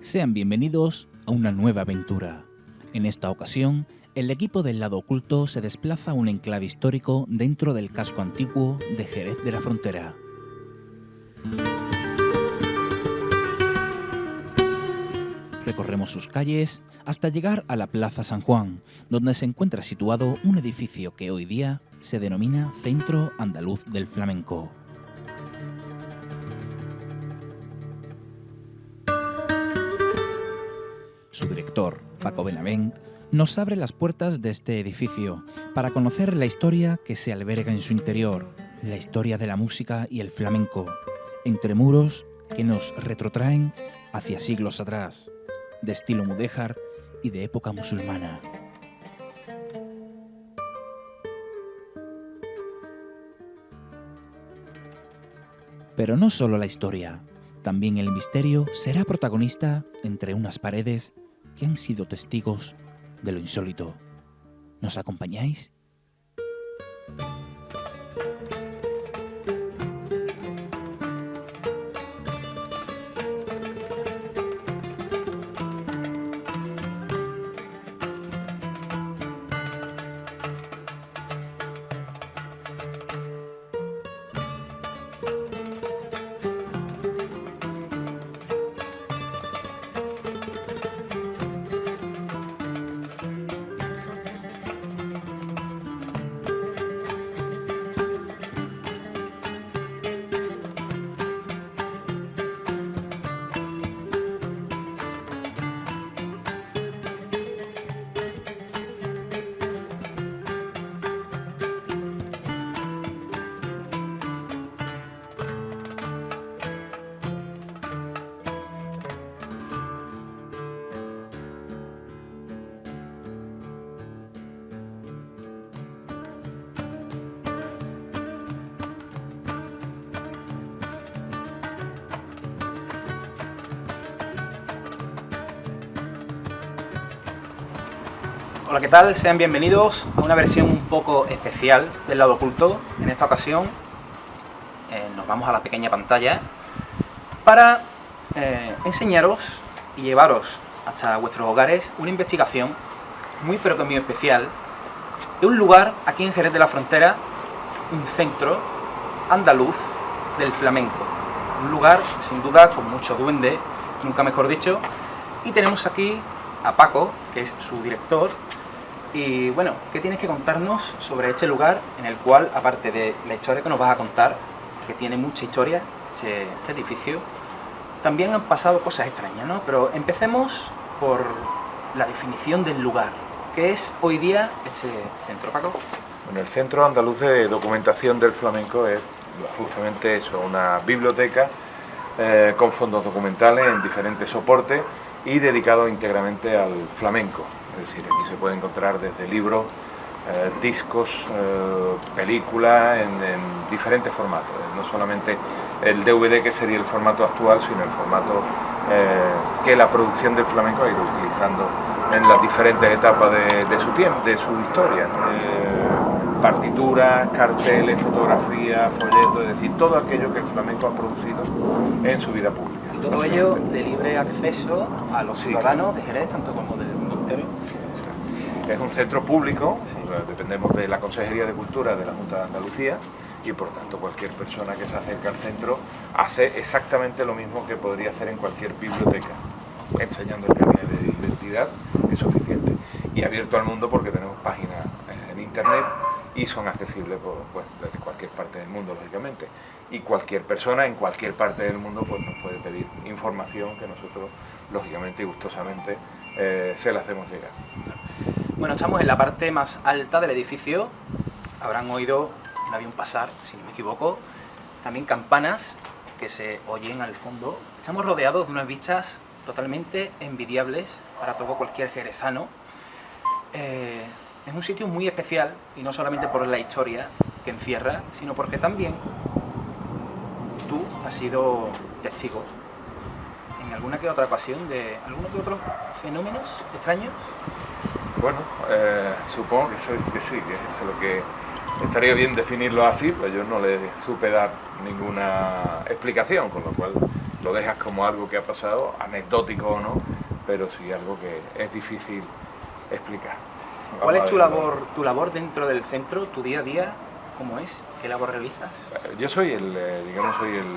Sean bienvenidos a una nueva aventura. En esta ocasión, el equipo del Lado Oculto se desplaza a un enclave histórico dentro del casco antiguo de Jerez de la Frontera. Recorremos sus calles hasta llegar a la Plaza San Juan, donde se encuentra situado un edificio que hoy día se denomina Centro Andaluz del Flamenco. Su director, Paco Benavent, nos abre las puertas de este edificio para conocer la historia que se alberga en su interior, la historia de la música y el flamenco, entre muros que nos retrotraen hacia siglos atrás, de estilo mudéjar y de época musulmana. Pero no solo la historia, también el misterio será protagonista entre unas paredes que han sido testigos de lo insólito. ¿Nos acompañáis? Hola, ¿qué tal? Sean bienvenidos a una versión un poco especial del Lado Oculto. En esta ocasión nos vamos a la pequeña pantalla para enseñaros y llevaros hasta vuestros hogares una investigación muy pero que muy especial de un lugar aquí en Jerez de la Frontera, un centro andaluz del flamenco. Un lugar sin duda con mucho duende, nunca mejor dicho, y tenemos aquí a Paco, que es su director. Y bueno, ¿qué tienes que contarnos sobre este lugar en el cual, aparte de la historia que nos vas a contar, que tiene mucha historia, este edificio, también han pasado cosas extrañas, ¿no? Pero empecemos por la definición del lugar. ¿Qué es hoy día este centro, Paco? Bueno, el Centro Andaluz de Documentación del Flamenco es justamente eso, una biblioteca con fondos documentales en diferentes soportes y dedicado íntegramente al flamenco. Es decir, aquí se puede encontrar desde libros, discos, películas en diferentes formatos. No solamente el DVD, que sería el formato actual, sino el formato que la producción del flamenco ha ido utilizando en las diferentes etapas de su tiempo, de su historia. Partituras, carteles, fotografías, folletos, es decir, todo aquello que el flamenco ha producido en su vida pública. Y todo ello de libre acceso a los ciudadanos de Jerez, tanto como del mundo entero. Es un centro público, dependemos de la Consejería de Cultura de la Junta de Andalucía y por tanto cualquier persona que se acerque al centro hace exactamente lo mismo que podría hacer en cualquier biblioteca. Enseñando el carnet de identidad es suficiente. Y abierto al mundo porque tenemos páginas en internet y son accesibles desde cualquier parte del mundo, lógicamente. Y cualquier persona en cualquier parte del mundo pues nos puede pedir información que nosotros, lógicamente y gustosamente, se la hacemos llegar. Bueno, estamos en la parte más alta del edificio. Habrán oído un avión pasar, si no me equivoco. También campanas que se oyen al fondo. Estamos rodeados de unas vistas totalmente envidiables para todo cualquier jerezano. Es un sitio muy especial, y no solamente por la historia que encierra, sino porque también tú has sido testigo en alguna que otra ocasión de algunos que otros fenómenos extraños. Bueno, supongo que sí, que es esto estaría bien definirlo así, pero yo no le supe dar ninguna explicación, con lo cual lo dejas como algo que ha pasado, anecdótico o no, pero sí algo que es difícil explicar. ¿Cuál es tu labor dentro del centro, tu día a día? ¿Cómo es? ¿Qué labor realizas? Yo soy soy el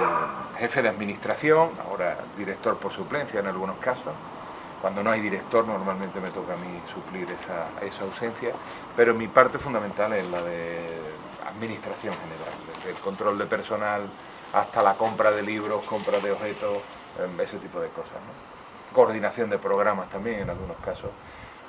jefe de administración, ahora director por suplencia en algunos casos. Cuando no hay director normalmente me toca a mí suplir esa ausencia, pero mi parte fundamental es la de administración general, desde el control de personal hasta la compra de libros, compra de objetos, ese tipo de cosas, ¿no? Coordinación de programas también en algunos casos,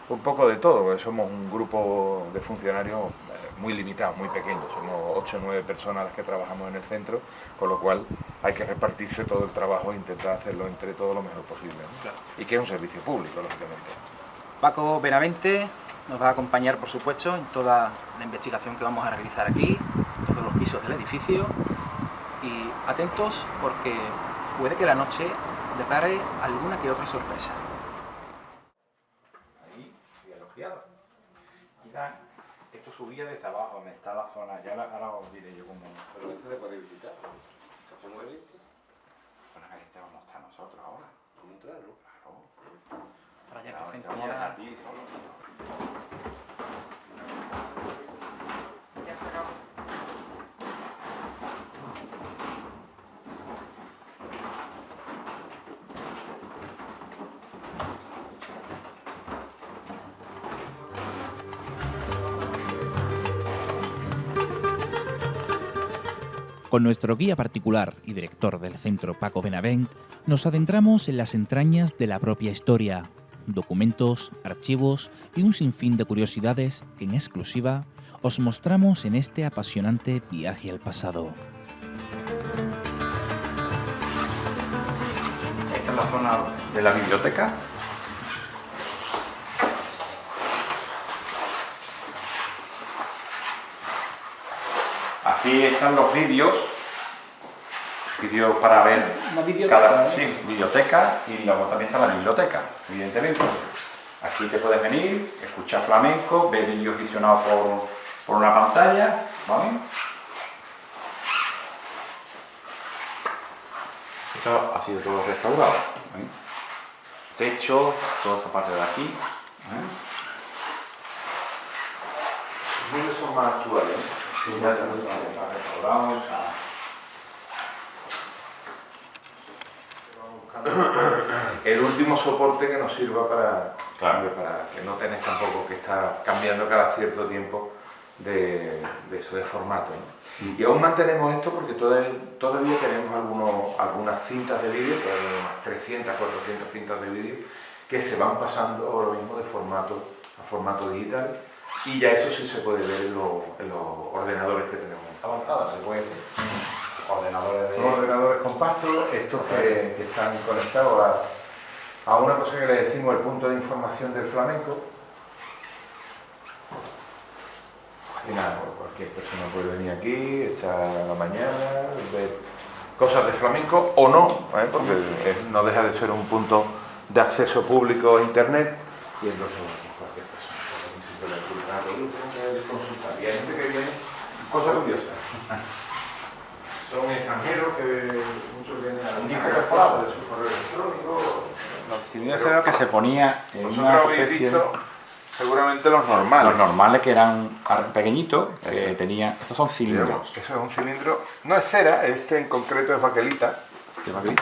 un poco de todo, porque somos un grupo de funcionarios muy limitado, muy pequeño, somos 8 o 9 personas las que trabajamos en el centro, con lo cual hay que repartirse todo el trabajo e intentar hacerlo entre todos lo mejor posible, ¿no? Claro. Y que es un servicio público, lógicamente. Paco Benavente nos va a acompañar, por supuesto, en toda la investigación que vamos a realizar aquí, en todos los pisos del edificio, y atentos porque puede que la noche depare alguna que otra sorpresa. Ahí, y elogiado. Mira, esto subía desde abajo, donde está la zona, ya ahora os diré yo cómo. Pero este se puede visitar. ¿Se mueve? Bueno, ahí está donde está nosotros ahora. ¿Cómo entrar, no? Claro. Para ya Ahora que te vamos a ya... dejar a ti solo. Ya se acabó. Con nuestro guía particular y director del centro, Paco Benavent, nos adentramos en las entrañas de la propia historia, documentos, archivos y un sinfín de curiosidades que en exclusiva os mostramos en este apasionante viaje al pasado. Esta es la zona de la biblioteca. Aquí están los vídeos para ver Una biblioteca, sí, biblioteca, y luego también está la biblioteca, evidentemente. Aquí te puedes venir, escuchar flamenco, ver vídeos visionados por una pantalla, ¿vale? Esto ha sido todo restaurado, ¿eh? Techo, toda esta parte de aquí, ¿eh? Los vídeos son más actuales, ¿eh? Sí, ya está restaurado, está... El último soporte que nos sirva para Claro. que no tenés tampoco que estar cambiando cada cierto tiempo de formato, ¿no? Y aún mantenemos esto porque todavía tenemos algunas cintas de vídeo, todavía unas 300, 400 cintas de vídeo que se van pasando ahora mismo de formato a formato digital, y ya eso sí se puede ver en los ordenadores que tenemos. Avanzada, se puede decir. Ordenadores Son ordenadores compactos, estos que están conectados a una cosa que le decimos el punto de información del flamenco. Y nada, cualquier persona puede venir aquí, echar la mañana, ver cosas de flamenco o no, ¿eh? Porque no deja de ser un punto de acceso público a internet, y entonces cualquier persona puede venir, consultar. Y hay gente que viene, cosa curiosa. Son extranjeros que muchos vienen a un disco perforado de su correo electrónico. Los cilindros era que se ponía en Vosotros una habéis especie... visto seguramente los normales. Los normales que eran pequeñitos, que tenían... Estos son cilindros. Eso es un cilindro, no es cera, este en concreto es baquelita. ¿Qué va aquí?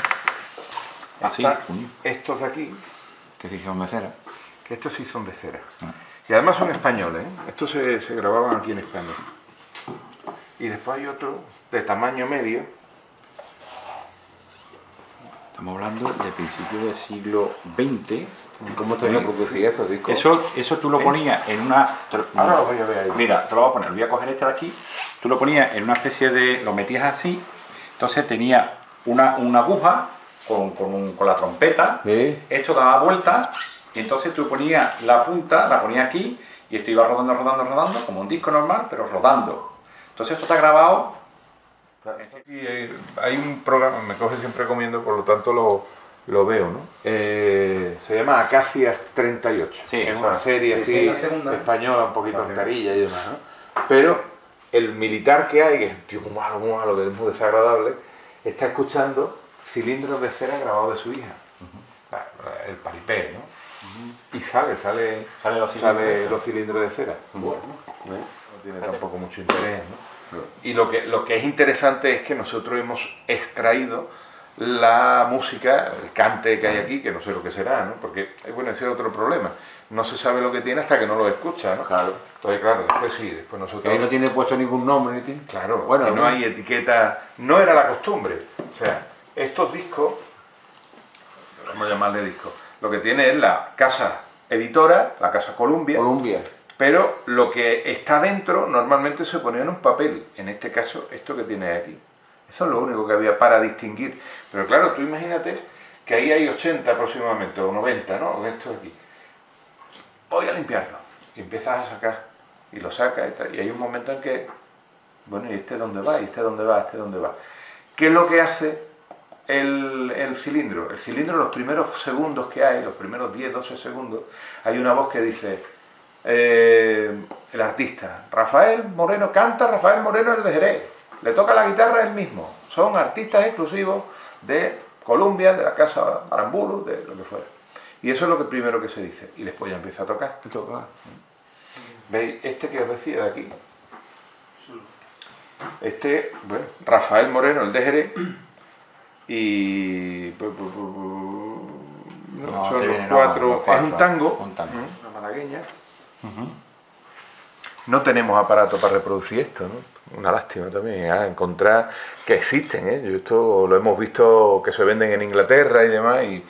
Así, Están estos de aquí, que se hicieron de cera. que estos sí son de cera. Y además son españoles, ¿eh? Estos se grababan aquí en España. Y después hay otro de tamaño medio. Estamos hablando de principios del siglo XX. ¿Cómo tenía producir esos discos? Eso tú lo ponías en una... Ahora lo voy a ver ahí. Mira, te lo voy a poner. Voy a coger este de aquí. Tú lo ponías en una especie de... Lo metías así. Entonces tenía una aguja con la trompeta. ¿Sí? Esto daba vuelta. Y entonces tú ponías la punta, la ponías aquí. Y esto iba rodando, como un disco normal, pero rodando. Entonces esto está grabado. Y hay un programa, me coge siempre comiendo, por lo tanto lo veo, ¿no? Se llama Acacias 38. Sí, es eso una es. serie Sí, así, sí, la segunda. española, un poquito carilla y demás, ¿no? Pero el militar que hay, que es un tío muy malo, que es muy desagradable, está escuchando cilindros de cera grabados de su hija. El paripé, ¿no? Y sale los cilindros de cera. Bueno, no tiene tampoco mucho interés, ¿no? Y lo que es interesante es que nosotros hemos extraído la música, el cante que hay aquí, que no sé lo que será, ¿no? Porque, bueno, ese es otro problema. No se sabe lo que tiene hasta que no lo escucha, ¿no? Claro. Entonces, claro, después sí, después nosotros... Ahí no tiene puesto ningún nombre, ni tiene... Claro, bueno, que no hay etiqueta, no era la costumbre. O sea, estos discos, vamos a llamarle discos, lo que tiene es la casa editora, la casa Columbia, pero lo que está dentro normalmente se ponía en un papel, en este caso esto que tiene aquí. Eso es lo único que había para distinguir. Pero claro, tú imagínate que ahí hay 80 aproximadamente, o 90, ¿no? De estos aquí. Voy a limpiarlo. Y empiezas a sacar. Y lo sacas y tal. Y hay un momento en que, bueno, ¿y este dónde va? ¿Y este dónde va? ¿Este dónde va? ¿Qué es lo que hace el cilindro? El cilindro, los primeros segundos que hay, los primeros 10, 12 segundos, hay una voz que dice, el artista, Rafael Moreno, canta Rafael Moreno el de Jerez. Le toca la guitarra él mismo. Son artistas exclusivos de Columbia, de la casa Aramburu, de lo que fuera. Y eso es lo que primero que se dice. Y después ya empieza a tocar. ¿Veis? Este que os decía de aquí. Este, bueno, Rafael Moreno, el de Jerez. Y... no, son los cuatro. Es un tango. Una malagueña. No tenemos aparato para reproducir esto, ¿no? Una lástima también, encontrar que existen, ¿eh? Yo esto lo hemos visto que se venden en Inglaterra y demás, y,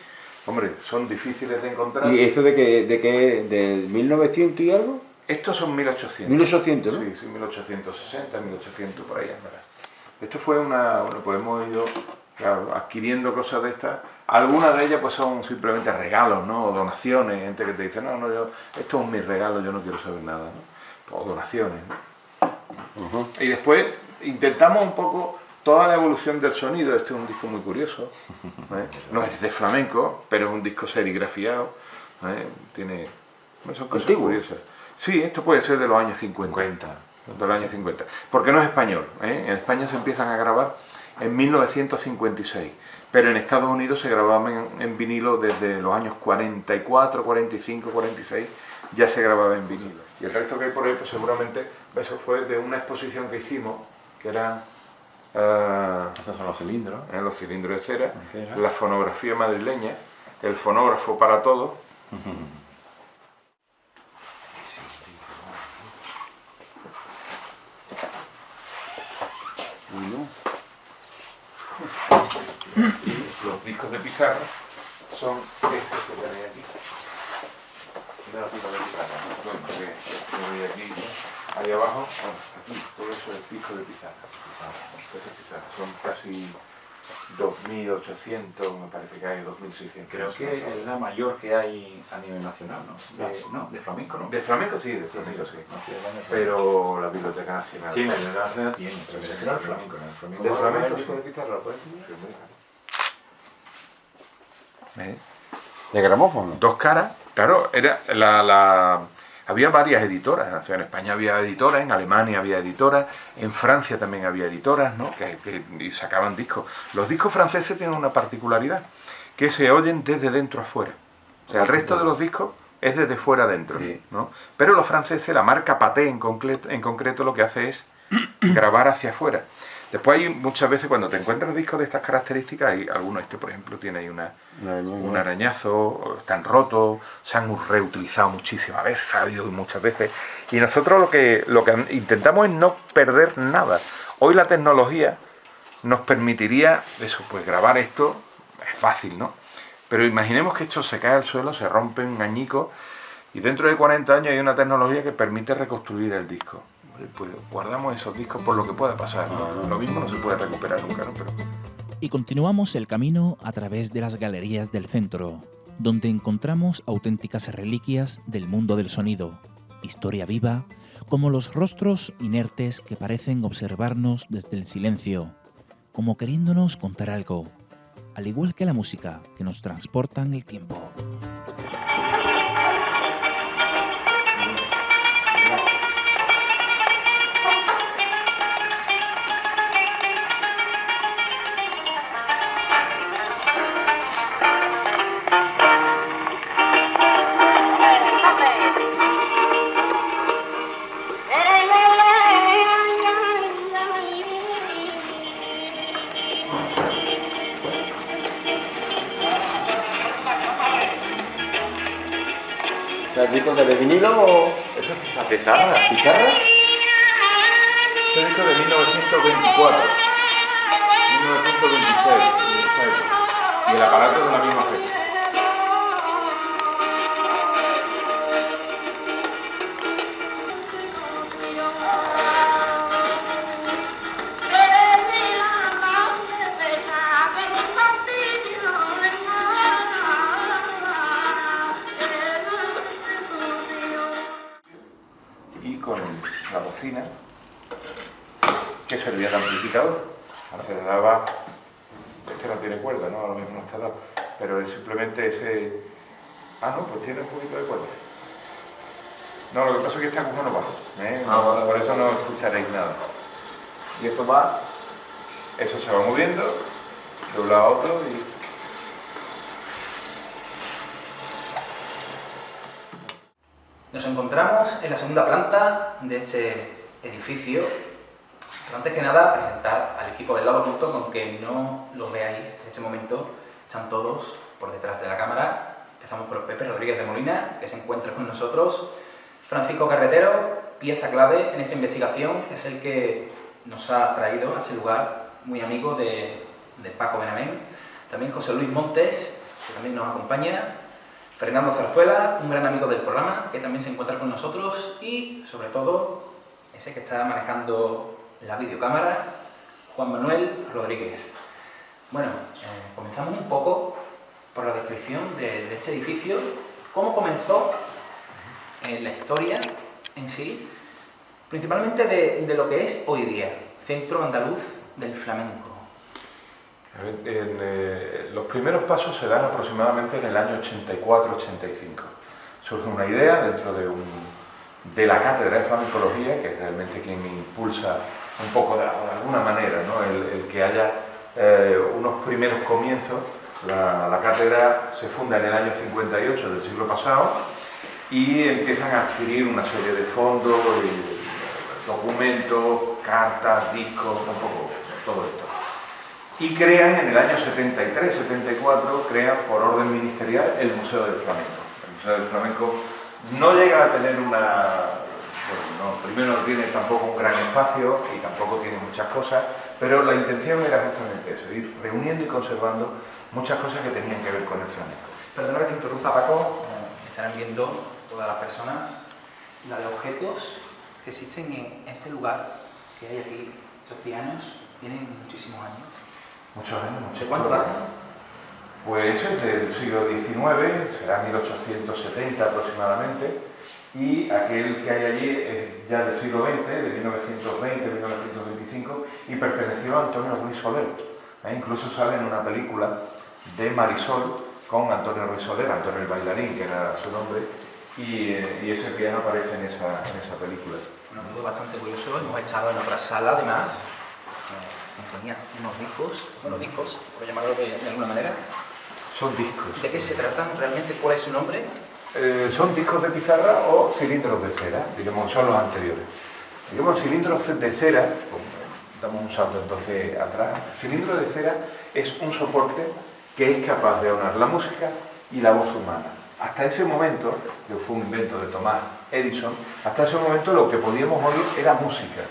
hombre, son difíciles de encontrar. ¿Y esto de qué? ¿De 1900 y algo? Estos son 1800. 1800, ¿no? Sí, 1860, 1800, por ahí, ¿verdad? Esto fue una... Bueno, pues hemos ido, claro, adquiriendo cosas de estas. Algunas de ellas pues son simplemente regalos, ¿no? O donaciones, gente que te dice, no, yo, esto es mi regalo, yo no quiero saber nada, ¿no? O donaciones, ¿no? Y después intentamos un poco toda la evolución del sonido. Este es un disco muy curioso, ¿eh? No es de flamenco, pero es un disco serigrafiado, ¿eh? Tiene... No, son cosas curiosas. Sí, esto puede ser de los años 50. De los años 50. Porque no es español, ¿eh? En España se empiezan a grabar en 1956. Pero en Estados Unidos se grababan en vinilo desde los años 44, 45, 46. Ya se grababa en vinilo. Y el resto que hay por ahí, pues seguramente eso fue de una exposición que hicimos, que eran... Estos son los cilindros. Los cilindros de cera, la fonografía madrileña, el fonógrafo para todo. Y los discos de pizarra son estos que tenéis aquí. De los discos de pizarra, que aquí, ahí abajo, aquí, todo eso es disco de pizarra. Son casi 2.800, me parece que hay 2.600. Creo que es la mayor que hay a nivel nacional, ¿no? De flamenco, ¿no? De flamenco sí, pero la Biblioteca Nacional. Sí, la Biblioteca Nacional tiene, pero no el flamenco, ¿no? El flamenco. ¿De flamenco? ¿Disco de pizarra lo puedes enseñar? ¿Eh? ¿De gramófono? Dos caras, claro, era había varias editoras, o sea, en España había editoras, en Alemania había editoras, en Francia también había editoras, ¿no? Y sacaban discos. Los discos franceses tienen una particularidad, que se oyen desde dentro a fuera. O sea, el resto de los discos es desde fuera adentro, ¿no? Pero los franceses, la marca Pathé en concreto, lo que hace es grabar hacia afuera. Después hay muchas veces cuando te encuentras discos de estas características, hay algunos, este por ejemplo tiene ahí un arañazo, están rotos, se han reutilizado muchísimas veces, ha habido muchas veces, y nosotros lo que intentamos es no perder nada. Hoy la tecnología nos permitiría eso, pues grabar esto, es fácil, ¿no? Pero imaginemos que esto se cae al suelo, se rompe un añico, y dentro de 40 años hay una tecnología que permite reconstruir el disco. Pues guardamos esos discos por lo que pueda pasar, ¿no? Lo mismo no se puede recuperar nunca, ¿no? Pero... Y continuamos el camino a través de las galerías del centro, donde encontramos auténticas reliquias del mundo del sonido, historia viva, como los rostros inertes que parecen observarnos desde el silencio, como queriéndonos contar algo, al igual que la música que nos transporta en el tiempo. ¿Los discos de vinilo o Eso es pizarra. pizarra? Este disco de 1924, 1926, esa época. Y el aparato de la misma fecha. Y con la bocina que servía de amplificador. Se le daba, este no tiene cuerda, ¿no? A lo mismo no está dado, pero es simplemente ese... Ah, no, pues tiene un poquito de cuerda. No, lo que pasa es que este aguja no va, ¿eh? Vale. Por eso no escucharéis nada. Y esto va. Eso se va moviendo de un lado a otro y... Nos encontramos en la segunda planta de este edificio. Pero antes que nada, presentar al equipo del lado oculto, aunque no los veáis en este momento, están todos por detrás de la cámara. Empezamos por Pepe Rodríguez de Molina, que se encuentra con nosotros. Francisco Carretero, pieza clave en esta investigación, es el que nos ha traído a este lugar, muy amigo de Paco Benavent. También José Luis Montes, que también nos acompaña. Fernando Zarzuela, un gran amigo del programa, que también se encuentra con nosotros. Y, sobre todo, ese que está manejando la videocámara, Juan Manuel Rodríguez. Bueno, comenzamos un poco por la descripción de este edificio. ¿Cómo comenzó la historia en sí? Principalmente de lo que es hoy día, Centro Andaluz del Flamenco. A ver, los primeros pasos se dan aproximadamente en el año 84-85. Surge una idea dentro de la cátedra de flamencología, que es realmente quien impulsa un poco de alguna manera, ¿no? el que haya unos primeros comienzos. La cátedra se funda en el año 58 del siglo pasado y empiezan a adquirir una serie de fondos, documentos, cartas, discos, un poco todo esto. Y crean en el año 73-74, crean por orden ministerial el Museo del Flamenco. El Museo del Flamenco no llega a tener primero no tiene tampoco un gran espacio y tampoco tiene muchas cosas, pero la intención era justamente eso, ir reuniendo y conservando muchas cosas que tenían que ver con el flamenco. Perdona que te interrumpa, Paco, estarán viendo todas las personas la de objetos que existen en este lugar que hay aquí. Estos pianos tienen muchísimos años. Muchos años, muchos. ¿De cuánto datan? Pues es del siglo XIX, será 1870 aproximadamente, y aquel que hay allí es ya del siglo XX, de 1920-1925, y perteneció a Antonio Ruiz Soler. Incluso sale en una película de Marisol con Antonio Ruiz Soler, Antonio el bailarín, que era su nombre, y ese piano aparece en esa película. Bueno, todo bastante curioso. Hemos estado en otra sala, además. Tenía unos discos, por llamarlo de alguna manera. Son discos. ¿De qué se tratan realmente? ¿Cuál es su nombre? Son discos de pizarra o cilindros de cera, digamos, son los anteriores. Digamos, cilindros de cera, damos un salto entonces atrás. El cilindro de cera es un soporte que es capaz de aunar la música y la voz humana. Hasta ese momento, que fue un invento de Thomas Edison, hasta ese momento lo que podíamos oír era música.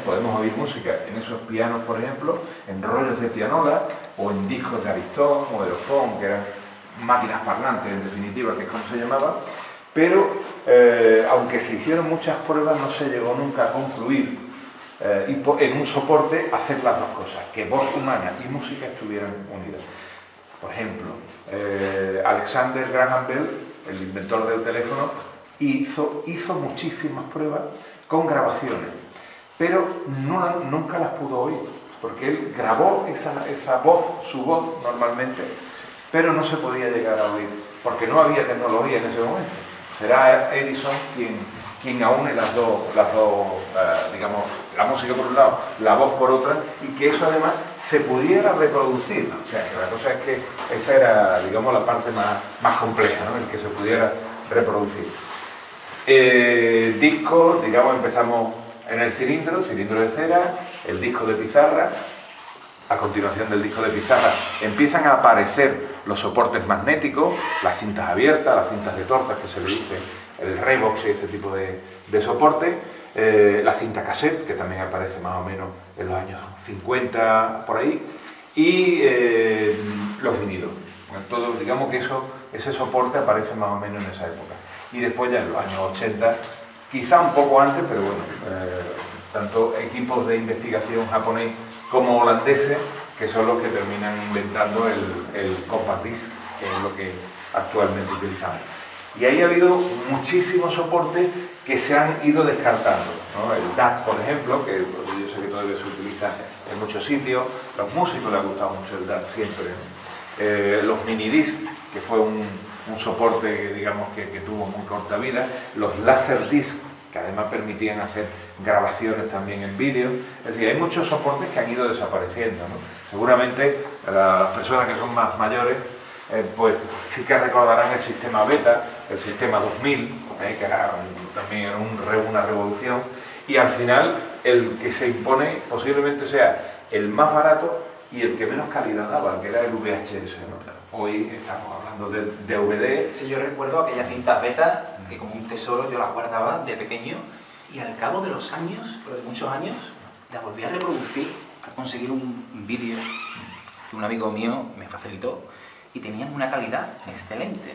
Podemos oír música en esos pianos, por ejemplo, en rollos de pianola o en discos de Aristón o de Lofón, que eran máquinas parlantes, en definitiva, que es como se llamaba, pero aunque se hicieron muchas pruebas, no se llegó nunca a concluir en un soporte hacer las dos cosas, que voz humana y música estuvieran unidas. Por ejemplo, Alexander Graham Bell, el inventor del teléfono, hizo muchísimas pruebas con grabaciones, pero nunca las pudo oír, porque él grabó esa voz, su voz normalmente, pero no se podía llegar a oír, porque no había tecnología en ese momento. Será Edison quien aúne las dos, digamos, la música por un lado, la voz por otra, y que eso además se pudiera reproducir. O sea, que la cosa es que esa era, digamos, la parte más compleja, ¿no? El que se pudiera reproducir. Disco, digamos, empezamos en el cilindro de cera, el disco de pizarra. A continuación del disco de pizarra empiezan a aparecer los soportes magnéticos, las cintas abiertas, las cintas de tortas que se le dice el Revox y este tipo de soporte, la cinta cassette, que también aparece más o menos en los años 50 por ahí, y los vinilos. Todo, digamos que ese soporte aparece más o menos en esa época. Y después ya en los años 80, quizá un poco antes, pero bueno, tanto equipos de investigación japonés como holandeses, que son los que terminan inventando el compact disc, que es lo que actualmente utilizamos. Y ahí ha habido muchísimos soportes que se han ido descartando, ¿no? El DAT, por ejemplo, que yo sé que todavía se utiliza en muchos sitios, los músicos les ha gustado mucho el DAT siempre, ¿no? Los minidisc, que fue un soporte que, digamos, que tuvo muy corta vida, los laserdisc, que además permitían hacer grabaciones también en vídeo. Es decir, hay muchos soportes que han ido desapareciendo, ¿no? Seguramente las personas que son más mayores pues sí que recordarán el sistema beta, el sistema 2000, que también era una revolución, y al final el que se impone posiblemente sea el más barato y el que menos calidad daba, que era el VHS, ¿no? Hoy estamos hablando de DVD. Sí, yo recuerdo aquellas cintas beta que como un tesoro yo las guardaba de pequeño y al cabo de los años, de muchos años, las volví a reproducir a conseguir un vídeo que un amigo mío me facilitó y tenían una calidad excelente.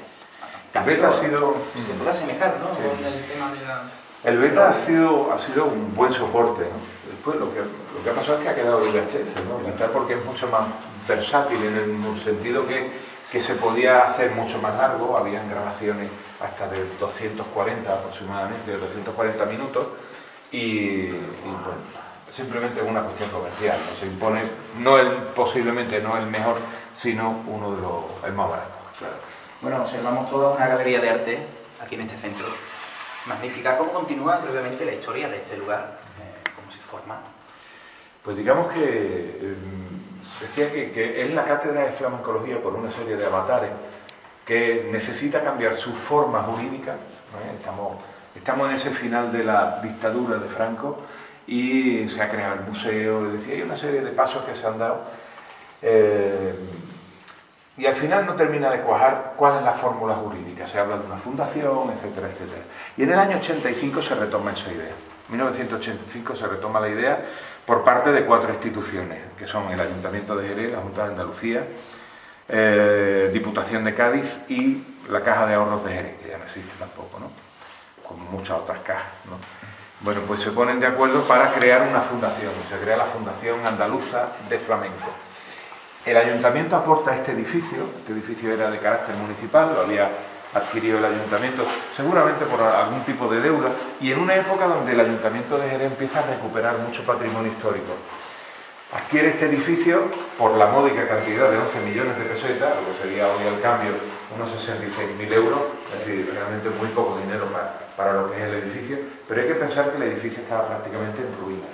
El beta ha sido... Se puede asemejar, ¿no? Sí. Con el tema de las... El beta ha sido un buen soporte, ¿no? Después lo que ha pasado es que ha quedado el VHS, ¿no? Quizás porque es mucho más versátil en el sentido que se podía hacer mucho más largo, habían grabaciones hasta de 240 aproximadamente, de 240 minutos, y bueno, simplemente es una cuestión comercial, ¿no? Se impone, posiblemente no el mejor, sino el más barato. Claro. Bueno, observamos toda una galería de arte aquí en este centro. Magnífica. ¿Cómo continúa brevemente la historia de este lugar? ¿Cómo se forma? Pues digamos que decía que es la cátedra de flamencología por una serie de avatares que necesita cambiar su forma jurídica, ¿no? Estamos en ese final de la dictadura de Franco y se ha creado el museo, es decir, hay una serie de pasos que se han dado y al final no termina de cuajar cuál es la fórmula jurídica. Se habla de una fundación, etcétera, etcétera. Y en el año 85 se retoma esa idea. En 1985 se retoma la idea por parte de 4 instituciones, que son el Ayuntamiento de Jerez, la Junta de Andalucía, Diputación de Cádiz y la Caja de Ahorros de Jerez, que ya no existe tampoco, ¿no? Como muchas otras cajas, ¿no? Bueno, pues se ponen de acuerdo para crear una fundación, se crea la Fundación Andaluza de Flamenco. El ayuntamiento aporta este edificio era de carácter municipal, lo había adquirido el ayuntamiento, seguramente por algún tipo de deuda, y en una época donde el ayuntamiento de Jerez empieza a recuperar mucho patrimonio histórico. Adquiere este edificio por la módica cantidad de 11 millones de pesetas, lo que sería hoy al cambio unos 66.000 euros, es decir, realmente muy poco dinero para lo que es el edificio, pero hay que pensar que el edificio estaba prácticamente en ruinas,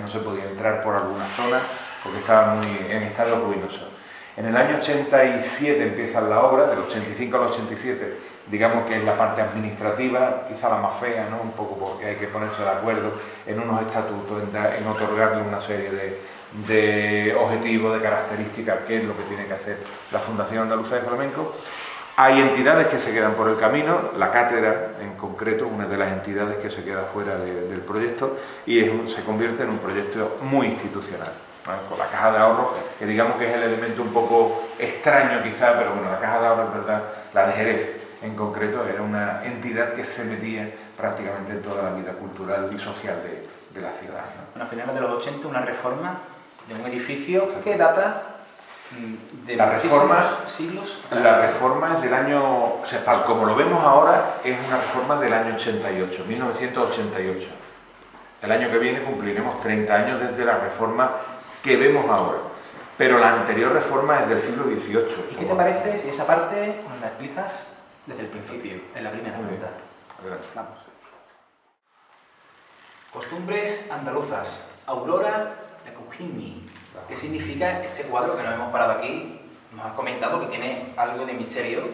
no se podía entrar por alguna zona porque estaba en estado ruinoso. En el año 87 empieza la obra, del 85 al 87, digamos que es la parte administrativa, quizá la más fea, ¿no? Un poco porque hay que ponerse de acuerdo en unos estatutos, en otorgarle una serie de objetivos, de características, qué es lo que tiene que hacer la Fundación Andaluza de Flamenco. Hay entidades que se quedan por el camino, la cátedra en concreto, una de las entidades que se queda fuera del proyecto y se convierte en un proyecto muy institucional, ¿no? Con la Caja de Ahorros, que digamos que es el elemento un poco extraño quizá, pero bueno, la Caja de Ahorros, es verdad, la de Jerez en concreto, era una entidad que se metía prácticamente en toda la vida cultural y social de la ciudad, ¿no? Bueno, a finales de los 80, una reforma de un edificio que data de siglos. La reforma es del año, o sea, tal como lo vemos ahora, es una reforma del año 88, 1988. El año que viene cumpliremos 30 años desde la reforma que vemos ahora, pero la anterior reforma es del siglo XVIII. ¿Y qué te parece si esa parte nos la explicas desde el principio, en la primera pregunta? Vamos. Costumbres andaluzas, Aurora de Cujimi. ¿Qué significa este cuadro que nos hemos parado aquí? Nos has comentado que tiene algo de misterio.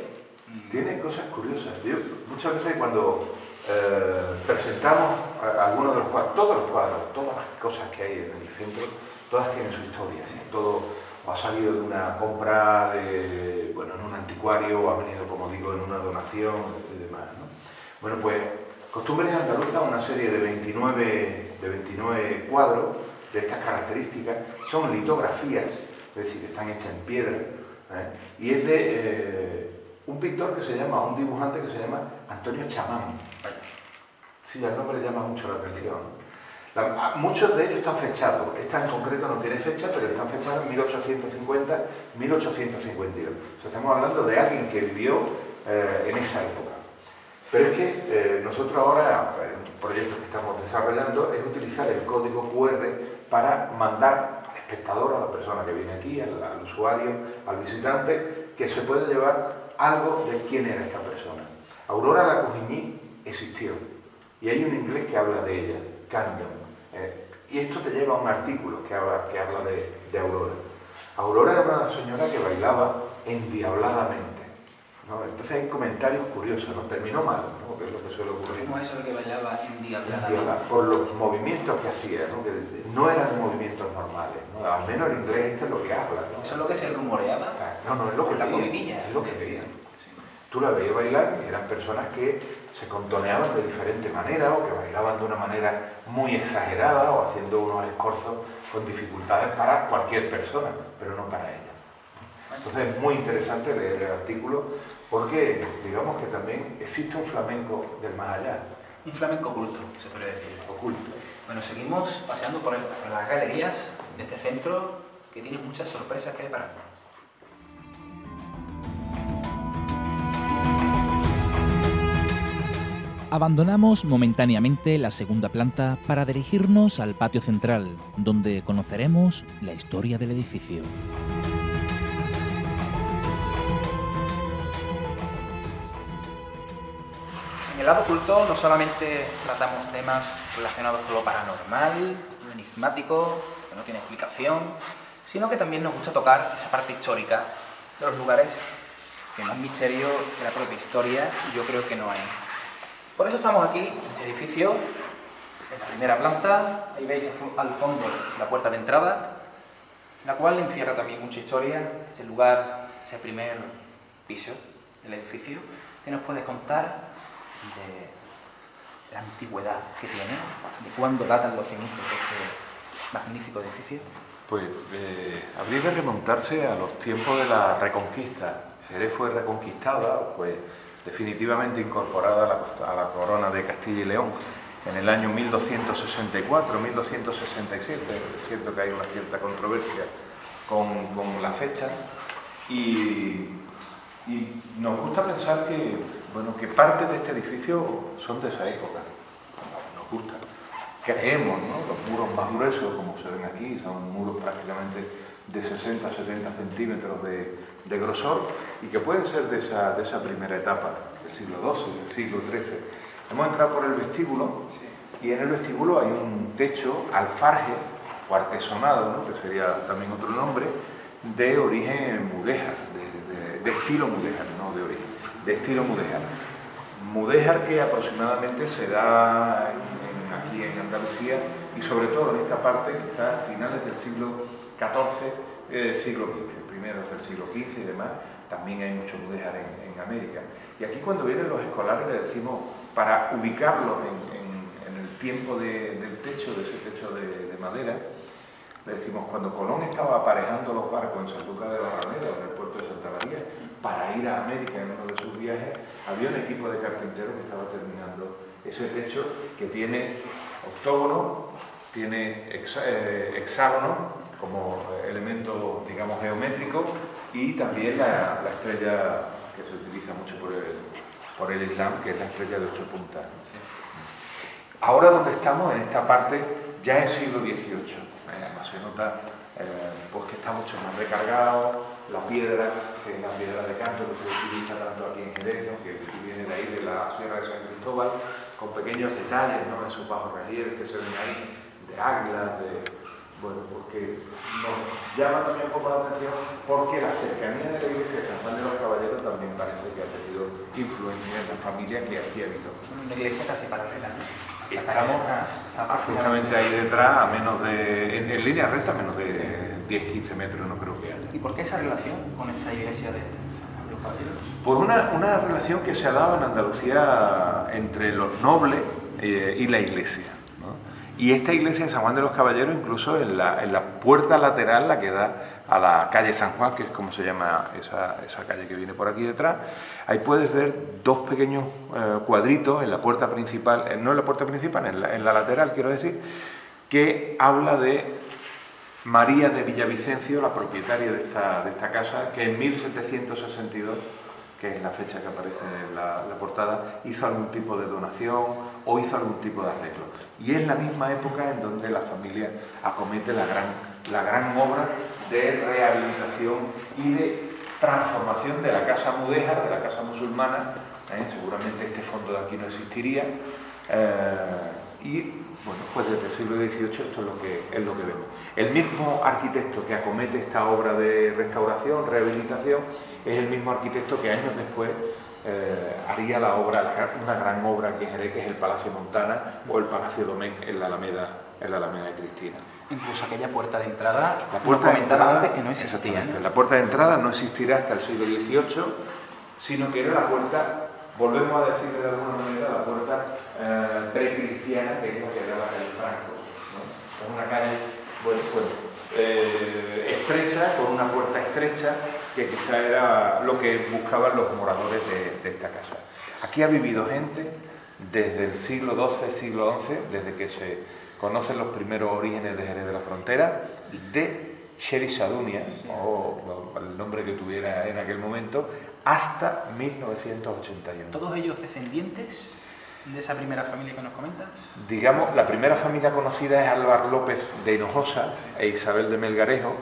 Tiene cosas curiosas. Yo, muchas veces cuando presentamos algunos de los cuadros, todas las cosas que hay en el centro, todas tienen su historia, ¿sí? Todo ha salido de una compra en un anticuario, o ha venido, como digo, en una donación y demás, ¿no? Bueno, pues Costumbres Andaluzas, una serie de 29 cuadros de estas características, son litografías, es decir, están hechas en piedra, y es de un pintor que se llama, un dibujante que se llama Antonio Chamán. Sí, el nombre llama mucho la atención. Muchos de ellos están fechados, esta en concreto no tiene fecha, pero están fechados en 1850, 1852. O sea, estamos hablando de alguien que vivió en esa época. Pero es que nosotros ahora, un proyecto que estamos desarrollando, es utilizar el código QR para mandar al espectador, a la persona que viene aquí, al usuario, al visitante, que se puede llevar algo de quién era esta persona. Aurora la Cougigny existió, y hay un inglés que habla de ella, Canyon. Y esto te lleva a un artículo que habla de Aurora. Aurora era una señora que bailaba endiabladamente, ¿no? Entonces hay comentarios curiosos, ¿no? Terminó mal, ¿no? Que es lo que suele ocurrir. ¿Cómo es eso de que bailaba endiabladamente? Por los movimientos que hacía, ¿no? Que no eran movimientos normales, ¿no? Al menos el inglés este es lo que habla, ¿no? ¿Eso es lo que se rumoreaba? No, es lo que la veían, comidilla. es lo que veían. Tú la veías bailar y eran personas que se contoneaban de diferente manera o que bailaban de una manera muy exagerada o haciendo unos escorzos con dificultades para cualquier persona, pero no para ella. Entonces es muy interesante leer el artículo porque digamos que también existe un flamenco del más allá. Un flamenco oculto, se puede decir. Oculto. Bueno, seguimos paseando por las galerías de este centro que tiene muchas sorpresas que deparar. Abandonamos momentáneamente la segunda planta para dirigirnos al patio central, donde conoceremos la historia del edificio. En el lado oculto no solamente tratamos temas relacionados con lo paranormal, lo enigmático, que no tiene explicación, sino que también nos gusta tocar esa parte histórica de los lugares que más misterio de la propia historia yo creo que no hay. Por eso estamos aquí, en este edificio, en la primera planta. Ahí veis al fondo la puerta de entrada, la cual encierra también mucha historia. Ese lugar, ese primer piso del edificio. ¿Qué nos puedes contar de la antigüedad que tiene? ¿De cuándo datan los cimientos de este magnífico edificio? Pues habría que remontarse a los tiempos de la Reconquista. Jerez fue reconquistada, pues definitivamente incorporada a la corona de Castilla y León en el año 1264, 1267. Es cierto que hay una cierta controversia con la fecha y nos gusta pensar que parte de este edificio son de esa época. Nos gusta. Creemos, ¿no? Los muros más gruesos, como se ven aquí, son muros prácticamente de 60-70 centímetros de grosor y que pueden ser de esa primera etapa del siglo XII, del siglo XIII. Hemos entrado por el vestíbulo y en el vestíbulo hay un techo alfarje o artesonado, ¿no? Que sería también otro nombre, de origen mudéjar, de estilo mudéjar, no de origen, de estilo mudéjar. Mudéjar que aproximadamente se da aquí en Andalucía y sobre todo en esta parte, quizás finales del siglo XIV, siglo XV, primeros del siglo XV y demás, también hay mucho mudéjar en América. Y aquí cuando vienen los escolares le decimos, para ubicarlos en el tiempo del techo, de ese techo de madera, le decimos, cuando Colón estaba aparejando los barcos en Sanlúcar de Barrameda, en el puerto de Santa María, para ir a América en uno de sus viajes, había un equipo de carpinteros que estaba terminando ese techo que tiene octógono, tiene hexágono como elemento, digamos, geométrico y también la estrella que se utiliza mucho por el Islam, que es la estrella de 8 puntas. Ahora donde estamos, en esta parte, ya es siglo XVIII. Además se nota pues que está mucho más recargado, la piedra, que es la piedra de canto que se utiliza tanto aquí en Jerez, ¿no? Que viene de ahí, de la Sierra de San Cristóbal, con pequeños detalles, ¿no? En sus bajos relieves que se ven ahí, de águilas, bueno, porque nos llama también un poco la atención porque la cercanía de la iglesia de San Juan de los Caballeros también parece que ha tenido influencia en la familia que aquí habitó. Una iglesia casi paralela, ¿no? Estamos justamente ahí detrás, a menos en línea recta, a menos de 10-15 metros, no creo que haya. ¿Y por qué esa relación con esa iglesia de los caballeros? Pues una relación que se ha dado en Andalucía entre los nobles y la iglesia, ¿no? Y esta iglesia de San Juan de los Caballeros, incluso en la puerta lateral, la que da a la calle San Juan, que es como se llama esa calle que viene por aquí detrás, ahí puedes ver dos pequeños cuadritos en la puerta principal, no en la puerta principal, en la lateral, quiero decir, que habla de María de Villavicencio, la propietaria de esta casa, que en 1762, que es la fecha que aparece en la portada, hizo algún tipo de donación o hizo algún tipo de arreglo. Y es la misma época en donde la familia acomete la gran obra de rehabilitación y de transformación de la casa mudéjar, de la casa musulmana. Seguramente este fondo de aquí no existiría. Y bueno, pues desde el siglo XVIII esto es lo que vemos. El mismo arquitecto que acomete esta obra de restauración, rehabilitación, es el mismo arquitecto que años después haría una gran obra aquí en Jerez, que es el Palacio Montana o el Palacio Domecq en la Alameda de Cristina. Incluso aquella puerta de entrada, como comentaba antes, que no existía, ¿no? La puerta de entrada no existirá hasta el siglo XVIII, sino que era la puerta, volvemos a decir de alguna manera, la puerta precristiana, que es la que da la calle Franco, ¿no? Es una calle estrecha, con una puerta estrecha, que quizá era lo que buscaban los moradores de esta casa. Aquí ha vivido gente desde el siglo XII, siglo XI, desde que se conocen los primeros orígenes de Jerez de la Frontera, de Xeris-Sadunias, o el nombre que tuviera en aquel momento, hasta 1981. ¿Todos ellos descendientes de esa primera familia que nos comentas? Digamos, la primera familia conocida es Álvar López de Hinojosa e Isabel de Melgarejo.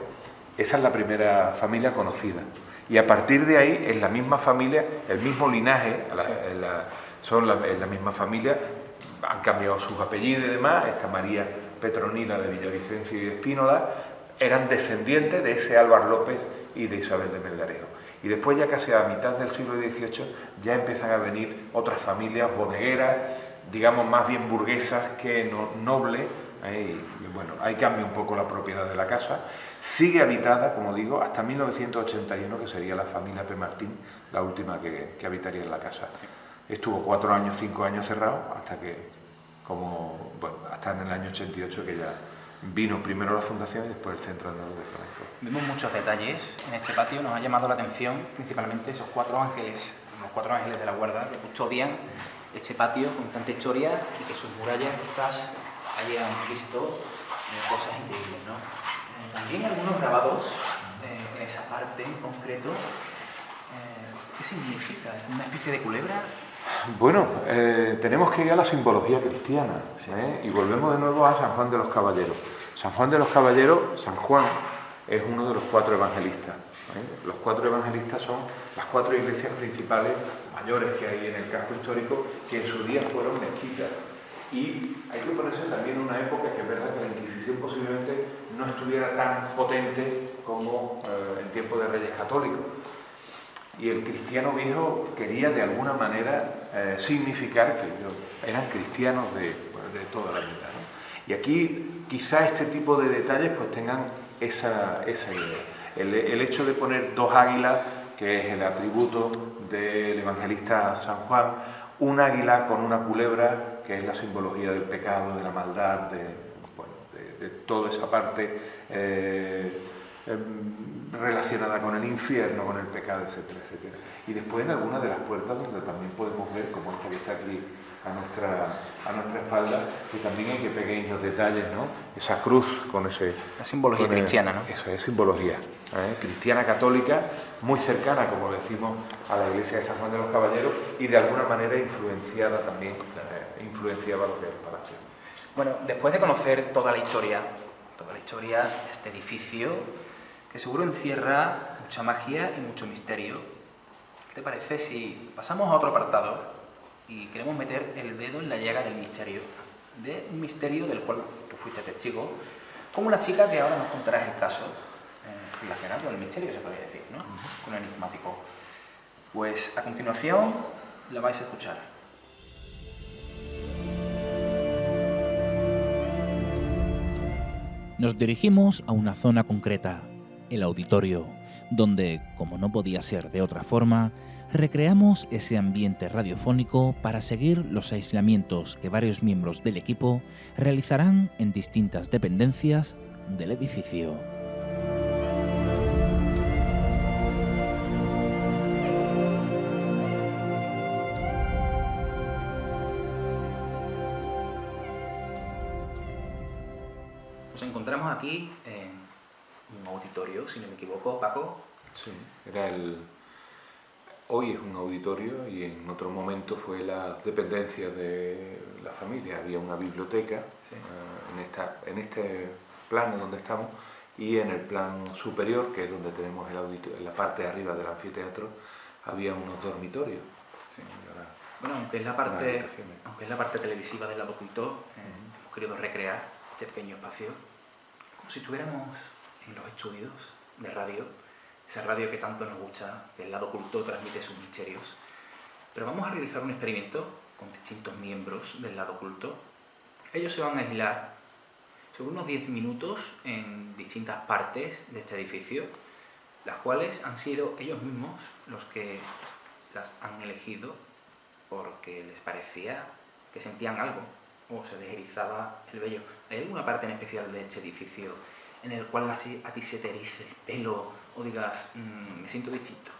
Esa es la primera familia conocida. Y a partir de ahí, es la misma familia, el mismo linaje, son la misma familia, han cambiado sus apellidos y demás. Esta María Petronila de Villavicencio y de Espínola eran descendientes de ese Álvar López y de Isabel de Melgarejo. Y después, ya casi a mitad del siglo XVIII, ya empiezan a venir otras familias bodegueras, digamos más bien burguesas que nobles. Y bueno, ahí cambia un poco la propiedad de la casa. Sigue habitada, como digo, hasta 1981, que sería la familia P. Martín, la última que habitaría en la casa. Estuvo 4 años, 5 años cerrado, hasta en el año 88, que ya vino primero la fundación y después el Centro Andaluz de Flamenco. Vemos muchos detalles en este patio. Nos ha llamado la atención principalmente esos 4 ángeles, los 4 ángeles de la guarda que custodian este patio con tanta historia, y que sus murallas quizás hayan visto cosas increíbles, ¿no? También algunos grabados en esa parte en concreto. ¿Qué significa? ¿Una especie de culebra? Bueno, tenemos que ir a la simbología cristiana, y volvemos de nuevo a San Juan de los Caballeros. San Juan de los Caballeros, San Juan es uno de los 4 evangelistas. Los 4 evangelistas son las 4 iglesias principales mayores que hay en el casco histórico, que en su día fueron mezquitas. Y hay que ponerse también en una época que es verdad que la Inquisición posiblemente no estuviera tan potente como en tiempos de reyes católicos. Y el cristiano viejo quería de alguna manera significar que ellos eran cristianos de toda la vida, ¿no? Y aquí quizá este tipo de detalles pues tengan esa idea. El hecho de poner 2 águilas, que es el atributo del evangelista San Juan, un águila con una culebra, que es la simbología del pecado, de la maldad, de toda esa parte relacionada con el infierno, con el pecado, etcétera, etcétera. Y después en algunas de las puertas donde también podemos ver, como esta que está aquí a nuestra espalda, que también hay que pequeños detalles, ¿no? Esa cruz con ese... La simbología cristiana, ¿no? Eso es simbología cristiana católica, muy cercana, como decimos, a la iglesia de San Juan de los Caballeros, y de alguna manera influenciada también, influenciaba lo que es el palacio. Bueno, después de conocer toda la historia de este edificio, que seguro encierra mucha magia y mucho misterio, ¿qué te parece si pasamos a otro apartado y queremos meter el dedo en la llaga del misterio? De un misterio del cual tú fuiste testigo, como una chica que ahora nos contarás el caso relacionado con el misterio, se podría decir, ¿no? Con el enigmático. Pues a continuación la vais a escuchar. Nos dirigimos a una zona concreta, el auditorio, donde, como no podía ser de otra forma, recreamos ese ambiente radiofónico para seguir los aislamientos que varios miembros del equipo realizarán en distintas dependencias del edificio. Nos encontramos aquí en un auditorio, si no me equivoco, Paco. Sí, hoy es un auditorio y en otro momento fue la dependencia de la familia. Había una biblioteca Sí. En este plano donde estamos, y en el plano superior, que es donde tenemos el auditorio, en la parte de arriba del anfiteatro, había unos dormitorios. Sí, Bueno, aunque es la parte televisiva del lado oculto, hemos querido recrear este pequeño espacio como si estuviéramos en los estudios de radio, esa radio que tanto nos gusta, que el lado oculto transmite sus misterios. Pero vamos a realizar un experimento con distintos miembros del lado oculto. Ellos se van a aislar sobre unos 10 minutos en distintas partes de este edificio, las cuales han sido ellos mismos los que las han elegido porque les parecía que sentían algo o se les erizaba el vello. ¿Hay alguna parte en especial de este edificio en el cual a ti se te erice el pelo o digas, me siento distinto?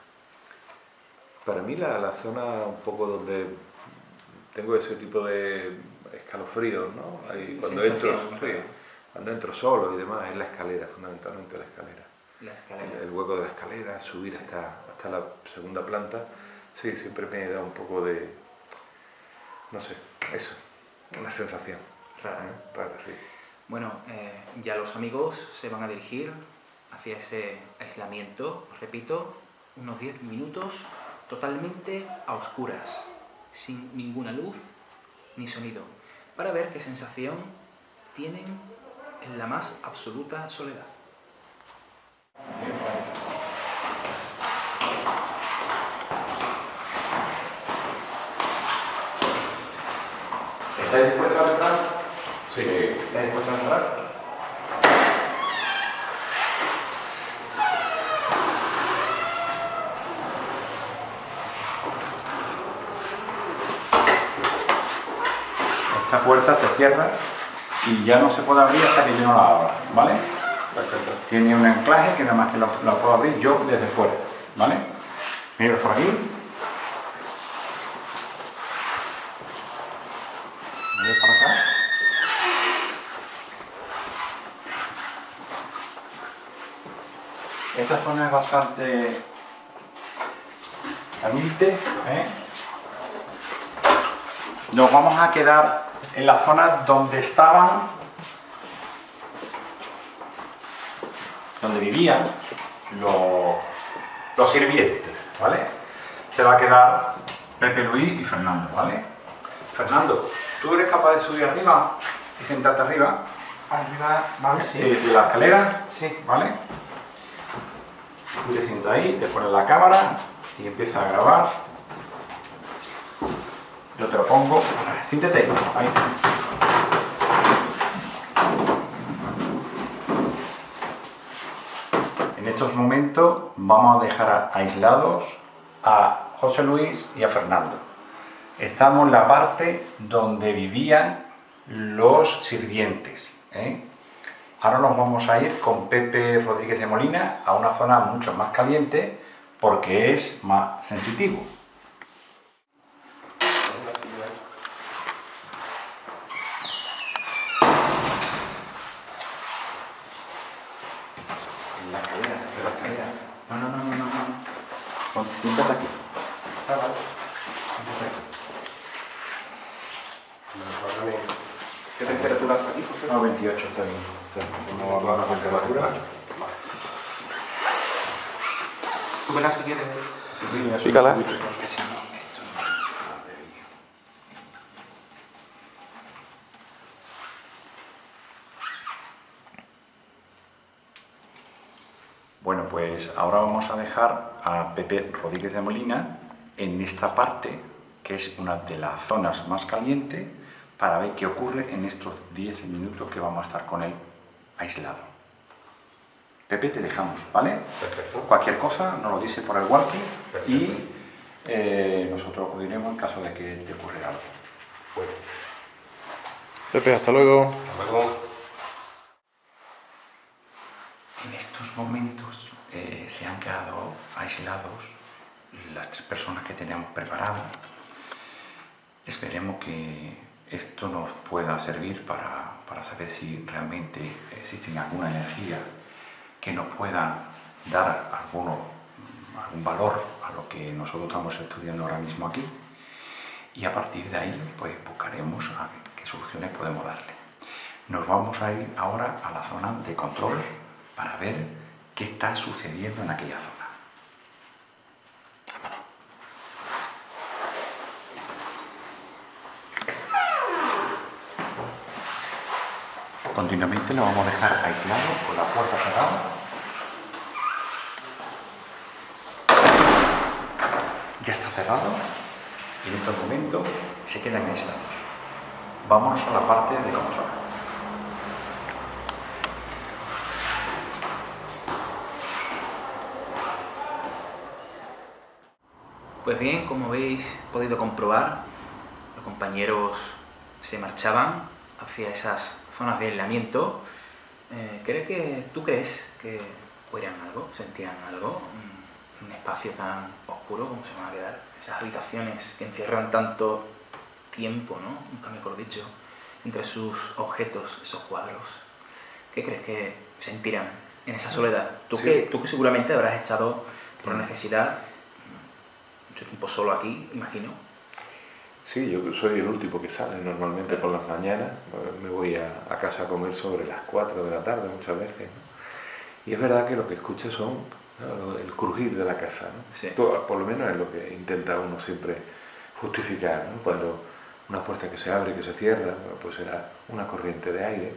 Para mí la zona un poco donde tengo ese tipo de escalofríos, ¿no? Sí, cuando entro solo y demás, es la escalera, fundamentalmente la escalera. La escalera. El hueco de la escalera, subir hasta la segunda planta, sí, siempre me da un poco de, no sé, eso, una sensación. Rara. Rara, sí. Bueno, ya los amigos se van a dirigir hacia ese aislamiento, os repito, unos 10 minutos totalmente a oscuras, sin ninguna luz ni sonido, para ver qué sensación tienen en la más absoluta soledad. ¿Estáis dispuestos a entrar? Sí. ¿Estáis dispuestos a entrar? Esta puerta se cierra y ya no se puede abrir hasta que yo no la abra, ¿vale? Perfecto. Tiene un anclaje que nada más que lo puedo abrir yo desde fuera, ¿vale? Mira por aquí. Mira para acá. Esta zona es bastante caliente, ¿eh? Nos vamos a quedar en la zona donde vivían los sirvientes, ¿vale? Se va a quedar Pepe, Luis y Fernando, ¿vale? Fernando, ¿tú eres capaz de subir arriba y sentarte arriba? Arriba, vale, sí. Sí, de la escalera, Sí. ¿vale? Tú te sientas ahí, te pones la cámara y empiezas a grabar. Yo te lo pongo. Siéntate ahí. En estos momentos vamos a dejar aislados a José Luis y a Fernando. Estamos en la parte donde vivían los sirvientes, ¿eh? Ahora nos vamos a ir con Pepe Rodríguez de Molina a una zona mucho más caliente porque es más sensitivo. En la escalera. No. Ponte, siéntate aquí. Vale. ¿Qué temperatura está aquí, José? No, 28 está bien. ¿Cómo va la temperatura? Súbela si quieres. Pícala. Bueno, pues ahora vamos a dejar a Pepe Rodríguez de Molina en esta parte, que es una de las zonas más calientes, para ver qué ocurre en estos 10 minutos que vamos a estar con él aislado. Pepe, te dejamos, ¿vale? Perfecto. Cualquier cosa nos lo dices por el walkie Perfecto. y nosotros acudiremos en caso de que te ocurra algo. Bueno, Pepe, hasta luego. hasta luego. En estos momentos se han quedado aislados las 3 personas que teníamos preparadas. Esperemos que esto nos pueda servir para saber si realmente existe alguna energía que nos pueda dar algún valor a lo que nosotros estamos estudiando ahora mismo aquí. Y a partir de ahí, pues buscaremos a qué soluciones podemos darle. Nos vamos a ir ahora a la zona de control para ver qué está sucediendo en aquella zona. Continuamente lo vamos a dejar aislado con la puerta cerrada. Ya está cerrado y en estos momentos se quedan aislados. Vámonos a la parte de control. Pues bien, como habéis podido comprobar, los compañeros se marchaban hacia esas zonas de aislamiento. ¿Tú crees que oían algo, sentían algo? Un espacio tan oscuro, ¿cómo se van a quedar? Esas habitaciones que encierran tanto tiempo, ¿no? Nunca mejor dicho, entre sus objetos, esos cuadros. ¿Qué crees que sentirán en esa soledad? Tú que seguramente habrás estado por necesidad mucho tiempo solo aquí, imagino. Sí, yo soy el último que sale normalmente por las mañanas. Me voy a casa a comer sobre las 4 de la tarde muchas veces, ¿no? Y es verdad que lo que escucho son, ¿no?, el crujir de la casa, ¿no? Sí. Por lo menos es lo que intenta uno siempre justificar, ¿no? Cuando una puerta que se abre, que se cierra, pues será una corriente de aire.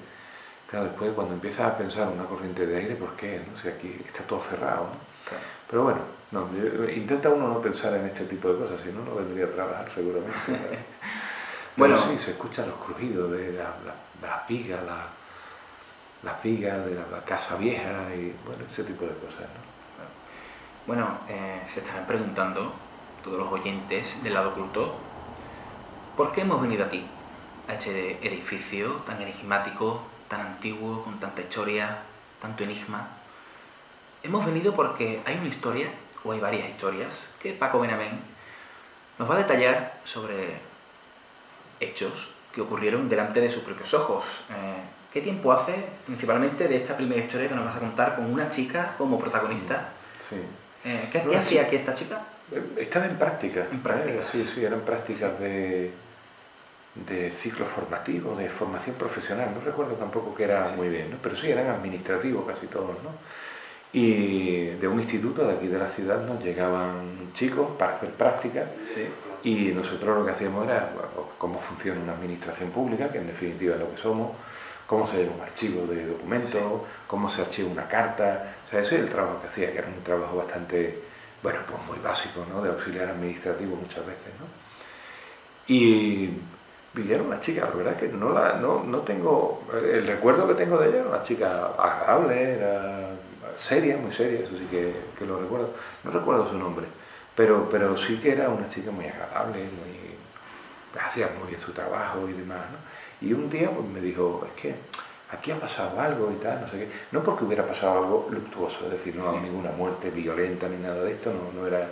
Claro, después cuando empiezas a pensar una corriente de aire, ¿por qué? ¿No? Si aquí está todo cerrado, ¿no? Claro. Pero bueno, intenta uno no pensar en este tipo de cosas, si no, no vendría a trabajar seguramente, ¿no? Bueno. Bueno, sí, se escuchan los crujidos de las vigas, las vigas de la casa vieja y bueno, ese tipo de cosas, ¿no? Bueno, se estarán preguntando todos los oyentes del lado oculto, ¿por qué hemos venido aquí? A este edificio tan enigmático, tan antiguo, con tanta historia, tanto enigma. Hemos venido porque hay una historia, o hay varias historias, que Paco Benavent nos va a detallar sobre hechos que ocurrieron delante de sus propios ojos. ¿Qué tiempo hace, principalmente, de esta primera historia que nos vas a contar con una chica como protagonista? Sí. ¿Qué hacía aquí esta chica? Estaba en práctica. En prácticas. Sí, eran prácticas de ciclo formativo, de formación profesional. No recuerdo tampoco que era muy bien, ¿no? Pero sí, eran administrativos casi todos, ¿no? Y de un instituto de aquí de la ciudad nos llegaban chicos para hacer prácticas. Sí. Y nosotros lo que hacíamos era cómo funciona una administración pública, que en definitiva es lo que somos, cómo se lleva un archivo de documentos, cómo se archiva una carta. O sea, ese es el trabajo que hacía, que era un trabajo bastante, bueno, pues muy básico, ¿no? De auxiliar administrativo muchas veces, ¿no? Y era una chica, la verdad es que no tengo, el recuerdo que tengo de ella era una chica agradable, era seria, muy seria, eso sí que lo recuerdo. No recuerdo su nombre, pero sí que era una chica muy agradable, hacía muy bien su trabajo y demás, ¿no? Y un día pues, me dijo, es que aquí ha pasado algo y tal, no sé qué. No porque hubiera pasado algo luctuoso, es decir, no ninguna muerte violenta ni nada de esto, no era...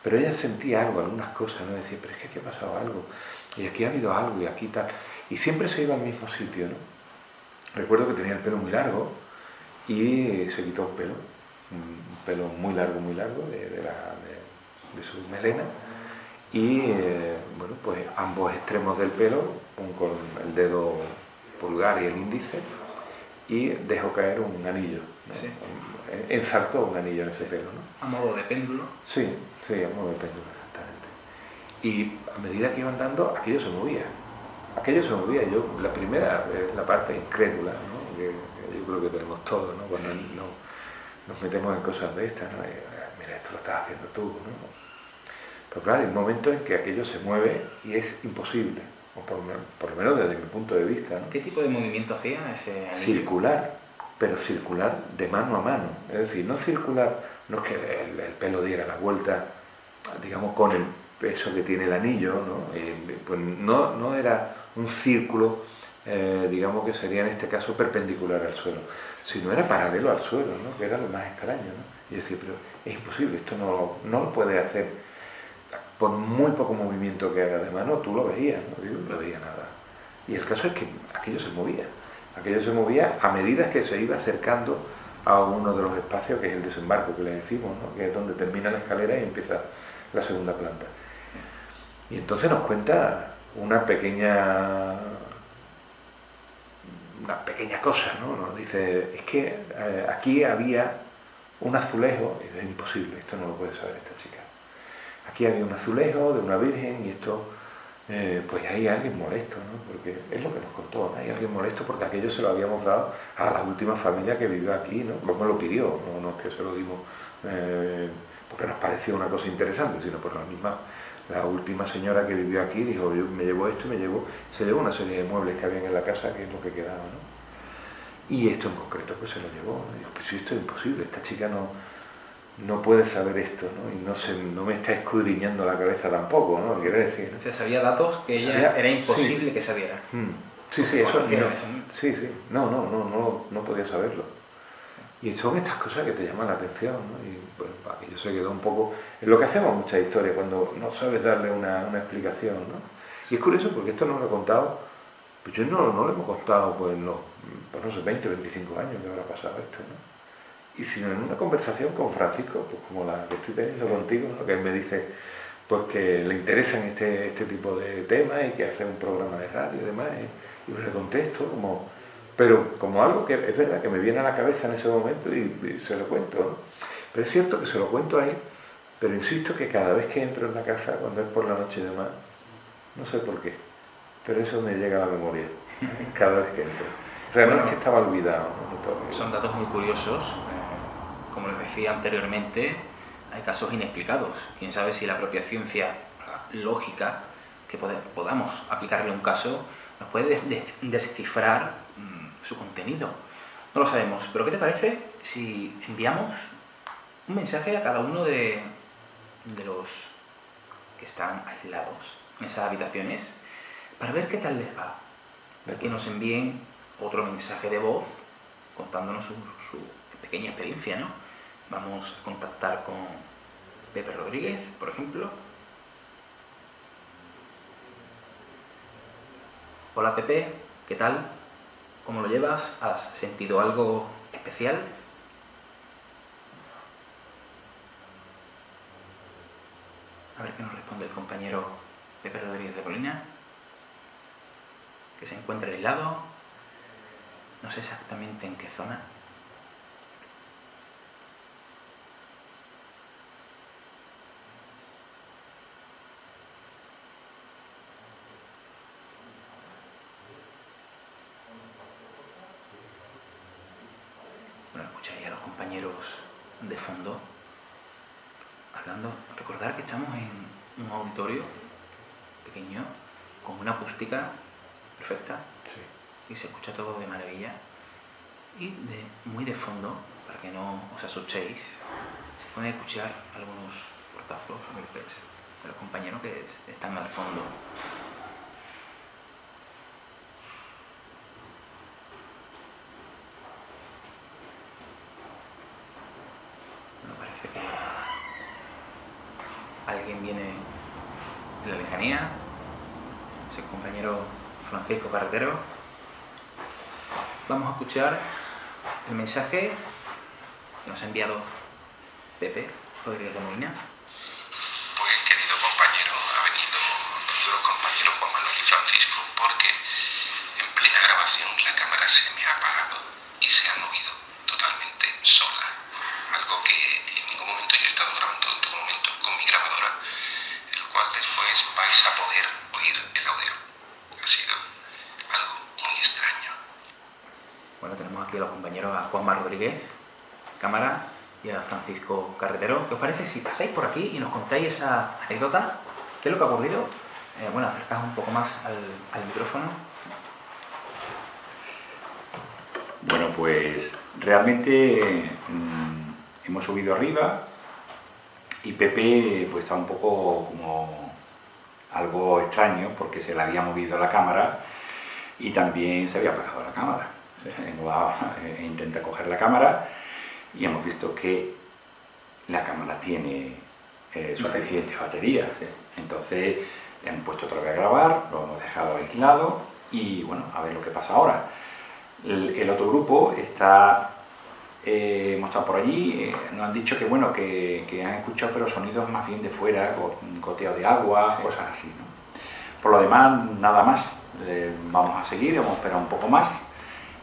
Pero ella sentía algo, algunas cosas, ¿no? Decía, pero es que aquí ha pasado algo, y aquí ha habido algo, y aquí tal. Y siempre se iba al mismo sitio, ¿no? Recuerdo que tenía el pelo muy largo y se quitó el pelo, un pelo muy largo de su melena. Y bueno, pues ambos extremos del pelo, con el dedo pulgar y el índice, y dejó caer un anillo, ¿no? Sí. Ensartó un anillo en ese pelo, ¿no? A modo de péndulo. Sí, a modo de péndulo, exactamente. Y a medida que iban dando, aquello se movía. Yo, la primera, la parte incrédula, ¿no? Que yo creo que tenemos todos, ¿no? Cuando nos metemos en cosas de estas, ¿no? Mira, esto lo estás haciendo tú, ¿no? Pero claro, hay un momento en que aquello se mueve y es imposible, o por lo menos desde mi punto de vista, ¿no? ¿Qué tipo de movimiento hacía ese anillo? Circular, pero circular de mano a mano. Es decir, no circular, no es que el pelo diera la vuelta, digamos, con el peso que tiene el anillo, ¿no? Pues no era un círculo, digamos que sería en este caso perpendicular al suelo, sino era paralelo al suelo, ¿no? Que era lo más extraño, ¿no? Y yo decía, pero es imposible, esto no lo puede hacer. Por muy poco movimiento que haga de mano, tú lo veías, ¿no? Yo no veía nada. Y el caso es que aquello se movía a medida que se iba acercando a uno de los espacios, que es el desembarco que le decimos, ¿no? Que es donde termina la escalera y empieza la segunda planta. Y entonces nos cuenta una pequeña cosa, ¿no? Nos dice, es que aquí había un azulejo, y es imposible, esto no lo puede saber esta chica. Aquí había un azulejo de una virgen y esto, pues hay alguien molesto, ¿no? Porque es lo que nos contó, ¿no? Hay alguien molesto porque aquello se lo habíamos dado a la última familia que vivió aquí, ¿no? Pues me lo pidió, no es que se lo dimos porque nos pareció una cosa interesante, sino por la última señora que vivió aquí dijo, yo me llevo esto y se llevó una serie de muebles que habían en la casa, que es lo que quedaba, ¿no? Y esto en concreto pues se lo llevó, ¿no? Dijo, pues si esto es imposible, esta chica no puede saber esto, ¿no? Y no me está escudriñando la cabeza tampoco, ¿no? Quiere decir, ¿no? O sea, sabía datos que ella era imposible sí. Que sabiera. Sí, eso no, eso, ¿no? sí, no podía saberlo. Y son estas cosas que te llaman la atención, ¿no? Y bueno, aquello se quedó un poco... Es lo que hacemos en muchas historias, cuando no sabes darle una explicación, ¿no? Y es curioso porque esto no lo he contado, pues yo no lo hemos contado pues en los, pues no sé, 20 o 25 años que habrá pasado esto, ¿no? Y sino en una conversación con Francisco, pues como la que estoy teniendo contigo, ¿no? Que él me dice pues que le interesan este tipo de temas y que hace un programa de radio y demás, y yo le contesto pero como algo que es verdad que me viene a la cabeza en ese momento y se lo cuento, ¿no? Pero es cierto que se lo cuento ahí, pero insisto que cada vez que entro en la casa, cuando es por la noche y demás, no sé por qué, pero eso me llega a la memoria cada vez que entro. O sea, no es que estaba olvidado, ¿no? Son datos muy curiosos. Como les decía anteriormente, hay casos inexplicados. Quién sabe si la propia ciencia lógica, que podamos aplicarle a un caso, nos puede descifrar su contenido. No lo sabemos, pero ¿qué te parece si enviamos un mensaje a cada uno de los que están aislados en esas habitaciones para ver qué tal les va? Que nos envíen otro mensaje de voz contándonos su pequeña experiencia, ¿no? Vamos a contactar con Pepe Rodríguez, por ejemplo. Hola Pepe, ¿qué tal? ¿Cómo lo llevas? ¿Has sentido algo especial? A ver qué nos responde el compañero Pepe Rodríguez de Molina, que se encuentra aislado, no sé exactamente en qué zona. Bueno, escucharía a los compañeros de fondo hablando. Recordar que estamos en un auditorio pequeño con una acústica perfecta, sí. Y se escucha todo de maravilla y muy de fondo, para que no os asustéis, se pueden escuchar algunos portazos o golpes de los compañeros que están al fondo. Bueno, parece que alguien viene de la lejanía, es el compañero Francisco Carretero. Vamos a escuchar el mensaje que nos ha enviado Pepe Rodríguez de Molina. Pues querido compañero, ha venido los compañeros Juan Manuel y Francisco porque en plena grabación la cámara se me ha apagado y se ha movido totalmente sola. Algo que en ningún momento yo he estado grabando en todo momento con mi grabadora, el cual después vais a poder oír el audio. Ha sido algo muy extraño. Bueno, tenemos aquí a los compañeros, a Juanma Rodríguez, cámara, y a Francisco Carretero. ¿Qué os parece si pasáis por aquí y nos contáis esa anécdota? ¿Qué es lo que ha ocurrido? Bueno, acercaos un poco más al micrófono. Bueno, pues realmente hemos subido arriba y Pepe pues está un poco como algo extraño porque se le había movido la cámara y también se había apagado la cámara. Intenta coger la cámara y hemos visto que la cámara tiene suficiente batería. Sí. Entonces hemos puesto otra vez a grabar, lo hemos dejado aislado y bueno, a ver lo que pasa ahora. El otro grupo está, hemos estado por allí, nos han dicho que bueno, que han escuchado pero sonidos más bien de fuera, goteo de agua, sí, cosas así, ¿no? Por lo demás, nada más. Vamos a seguir, vamos a esperar un poco más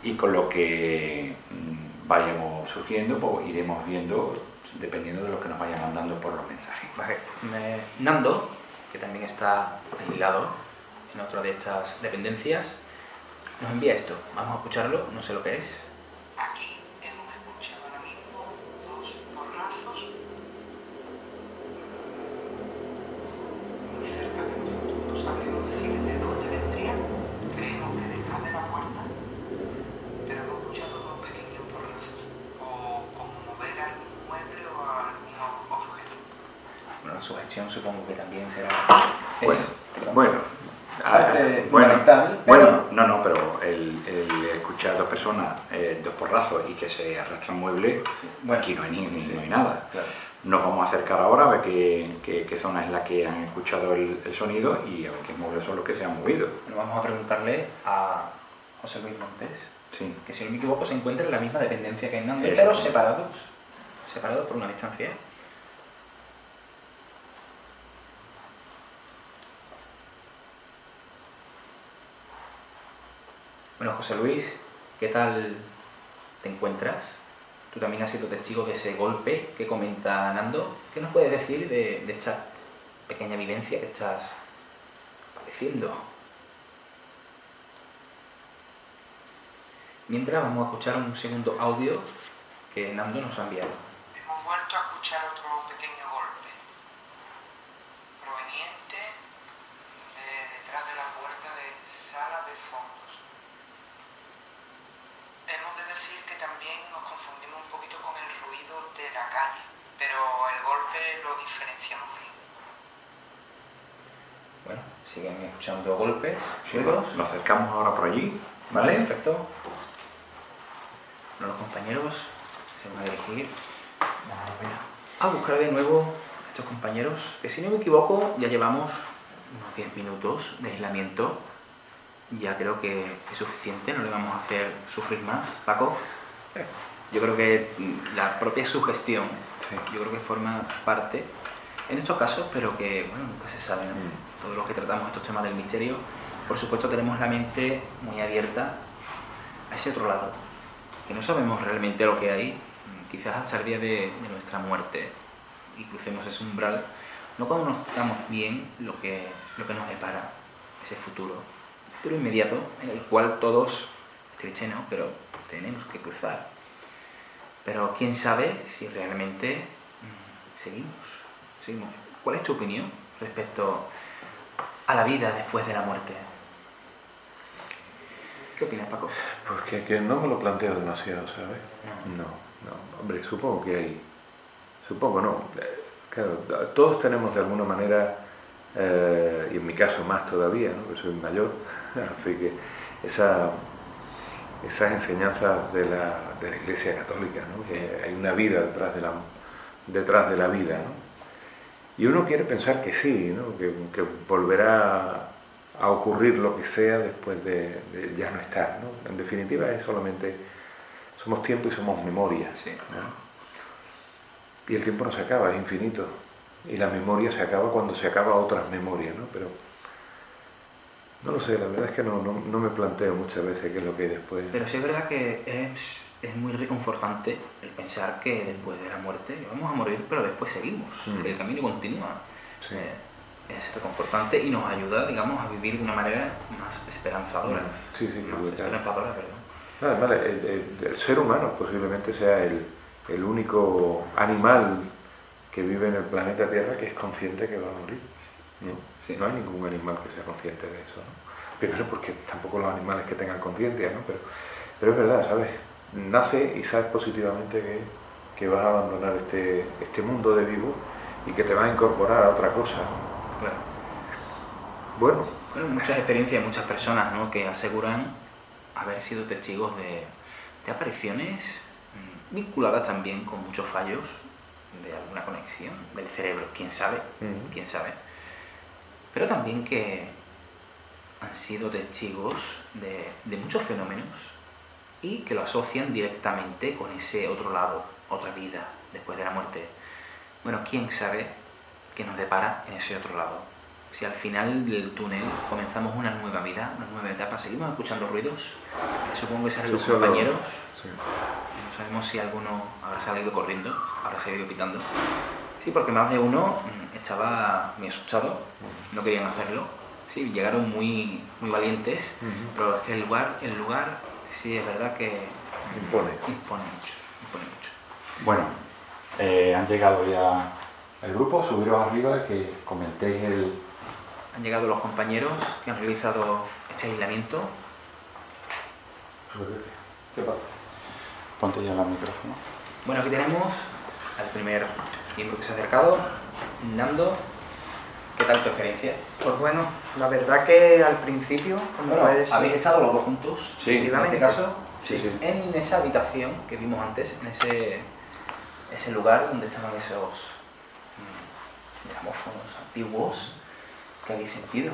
y con lo que vayamos surgiendo, pues iremos viendo dependiendo de lo que nos vayan mandando por los mensajes. Vale. Nando, que también está aislado en otra de estas dependencias, nos envía esto. Vamos a escucharlo, no sé lo que es. Aquí hemos escuchado ahora mismo 2 porrazos muy cerca de nosotros. No sabemos decir de dónde vendrían. Creemos que detrás de la puerta, pero hemos escuchado 2 pequeños porrazos, o como mover algún mueble o algún objeto. Bueno, la sugestión supongo que también será... Pero el escuchar a 2 personas, 2 porrazos y que se arrastran muebles, Sí. Bueno, aquí no hay nada. Claro. Nos vamos a acercar ahora a ver qué zona es la que han escuchado el sonido y a ver qué muebles son los que se han movido. Bueno, vamos a preguntarle a José Luis Montes, Sí. que si no me equivoco se encuentra en la misma dependencia que en Nando, Exacto. pero separados por una distancia. Bueno, José Luis, ¿qué tal te encuentras? Tú también has sido testigo de ese golpe que comenta Nando. ¿Qué nos puedes decir de esta pequeña vivencia que estás padeciendo? Mientras vamos a escuchar un segundo audio que Nando nos ha enviado. Hemos vuelto a escuchar otro pequeño golpe, proveniente de detrás de la puerta de sala de fondos. Hemos de decir que también nos confundimos un poquito con el ruido de la calle, pero el golpe lo diferenciamos bien. Bueno, siguen escuchando golpes, Sí, ruidos. nos acercamos ahora por allí, Vale, ¿vale? perfecto. Bueno, los compañeros se van a dirigir a buscar de nuevo a estos compañeros, que si no me equivoco ya llevamos unos 10 minutos de aislamiento. Ya creo que es suficiente, no le vamos a hacer sufrir más. Paco, yo creo que la propia sugestión, Sí. yo creo que forma parte en estos casos, pero que, bueno, nunca se sabe, ¿no? Todos los que tratamos estos temas del misterio, por supuesto tenemos la mente muy abierta a ese otro lado, que no sabemos realmente lo que hay, quizás hasta el día de nuestra muerte, y crucemos ese umbral, no conozcamos bien lo que nos depara ese futuro inmediato, en el cual todos, es triste, ¿no?, pero tenemos que cruzar. Pero quién sabe si realmente seguimos. ¿Cuál es tu opinión respecto a la vida después de la muerte? ¿Qué opinas, Paco? Pues que no me lo planteo demasiado, ¿sabes? No. No. Hombre, supongo que hay... Supongo no. Claro, todos tenemos de alguna manera, y en mi caso más todavía, ¿no?, que soy mayor, así que esas enseñanzas de la Iglesia Católica, ¿no?, que hay una vida detrás de la vida, ¿no? Y uno quiere pensar que sí, ¿no?, que volverá a ocurrir lo que sea después de ya no estar, ¿no? En definitiva es solamente, somos tiempo y somos memoria, Sí. ¿no? Y el tiempo no se acaba, es infinito. Y la memoria se acaba cuando se acaba otras memorias, ¿no? Pero no lo sé, la verdad es que no me planteo muchas veces qué es lo que hay después. Pero sí es verdad que es muy reconfortante el pensar que después de la muerte vamos a morir, pero después seguimos, que el camino continúa. Sí. Es reconfortante y nos ayuda, digamos, a vivir de una manera más esperanzadora. Sí, Más brutal. esperanzadora, perdón. Además, el ser humano posiblemente sea el único animal que vive en el planeta Tierra que es consciente que va a morir, ¿no? Sí. No hay ningún animal que sea consciente de eso, ¿no? Primero porque tampoco los animales que tengan conciencia, ¿no? Pero es verdad, ¿sabes? nace y sabes positivamente que vas a abandonar este mundo de vivo y que te vas a incorporar a otra cosa. Claro. Bueno, Muchas experiencias, muchas personas, ¿no?, que aseguran haber sido testigos de apariciones vinculadas también con muchos fallos de alguna conexión del cerebro, quién sabe, quién sabe. Pero también que han sido testigos de muchos fenómenos y que lo asocian directamente con ese otro lado, otra vida después de la muerte. Bueno, quién sabe qué nos depara en ese otro lado. Si al final del túnel comenzamos una nueva vida, una nueva etapa, seguimos escuchando ruidos, supongo que serán los compañeros. Sí. No sabemos si alguno habrá salido corriendo, habrá salido pitando. Sí, porque más de uno estaba muy asustado, no querían hacerlo. Sí, llegaron muy valientes, pero es que el lugar sí es verdad que Impone mucho. Bueno, han llegado ya el grupo, subiros arriba y que comentéis Han llegado los compañeros que han realizado este aislamiento. ¿Qué pasa? Ponte ya el micrófono. Bueno, aquí tenemos al primer miembro que se ha acercado, Nando. ¿Qué tal tu experiencia? Pues bueno, la verdad que al principio, como puedes... habéis estado los dos juntos, Sí. en este caso, Sí. en esa habitación que vimos antes, en ese lugar donde estaban esos gramófonos antiguos. ¿Qué habéis sentido?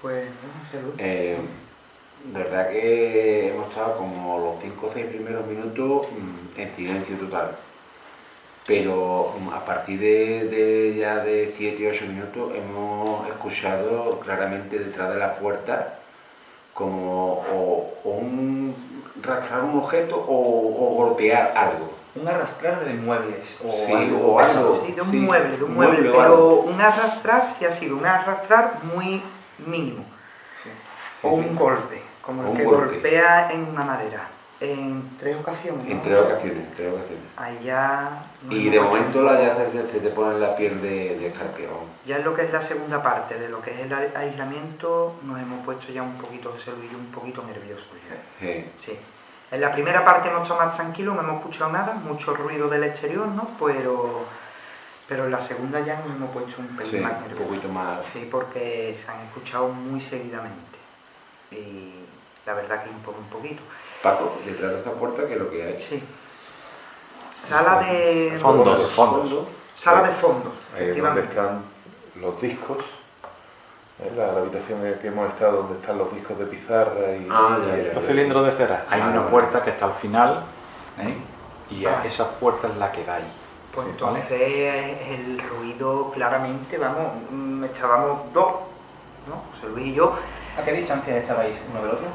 Pues, no sé, Luz. De verdad que hemos estado como los 5 o 6 primeros minutos en silencio total. Pero a partir ya de 7 o 8 minutos hemos escuchado claramente detrás de la puerta como rastrar un objeto o golpear algo. Un arrastrar de muebles o Sí, algo o pesado. algo. Sí, de un Sí, mueble, un mueble o algo. pero un arrastrar sí ha sido un arrastrar muy mínimo. Sí. O un golpe, como el Un que golpe. golpea en una madera. En 3 ocasiones, ¿no? En 3 ocasiones. Ahí ya... nos Y hemos de puesto momento un la poco- ya te ponen la piel de escarpión. Ya es lo que es la segunda parte, de lo que es el aislamiento, nos hemos puesto ya un poquito, José Luis, un poquito nerviosos. Sí. Sí. En la primera parte hemos estado más tranquilos, no hemos escuchado nada, mucho ruido del exterior, ¿no? Pero en la segunda ya nos hemos puesto un pelín Sí, más un nerviosos. poquito más. Sí, porque se han escuchado muy seguidamente. Y la verdad que impone un poquito. Paco, detrás de esa puerta, ¿qué es lo que hay? Sí. Sala de... Fondos. Sala de fondos, Ahí es donde efectivamente. están los discos. La habitación en la que hemos estado, donde están los discos de pizarra y... Los cilindros de cera. Hay una puerta que está al final, y a Vale. esa puerta es la que da ahí. Pues Sí, entonces ¿vale? el ruido claramente, vamos, estábamos dos, ¿no? José Luis y yo, ¿A qué distancia estabais uno del otro?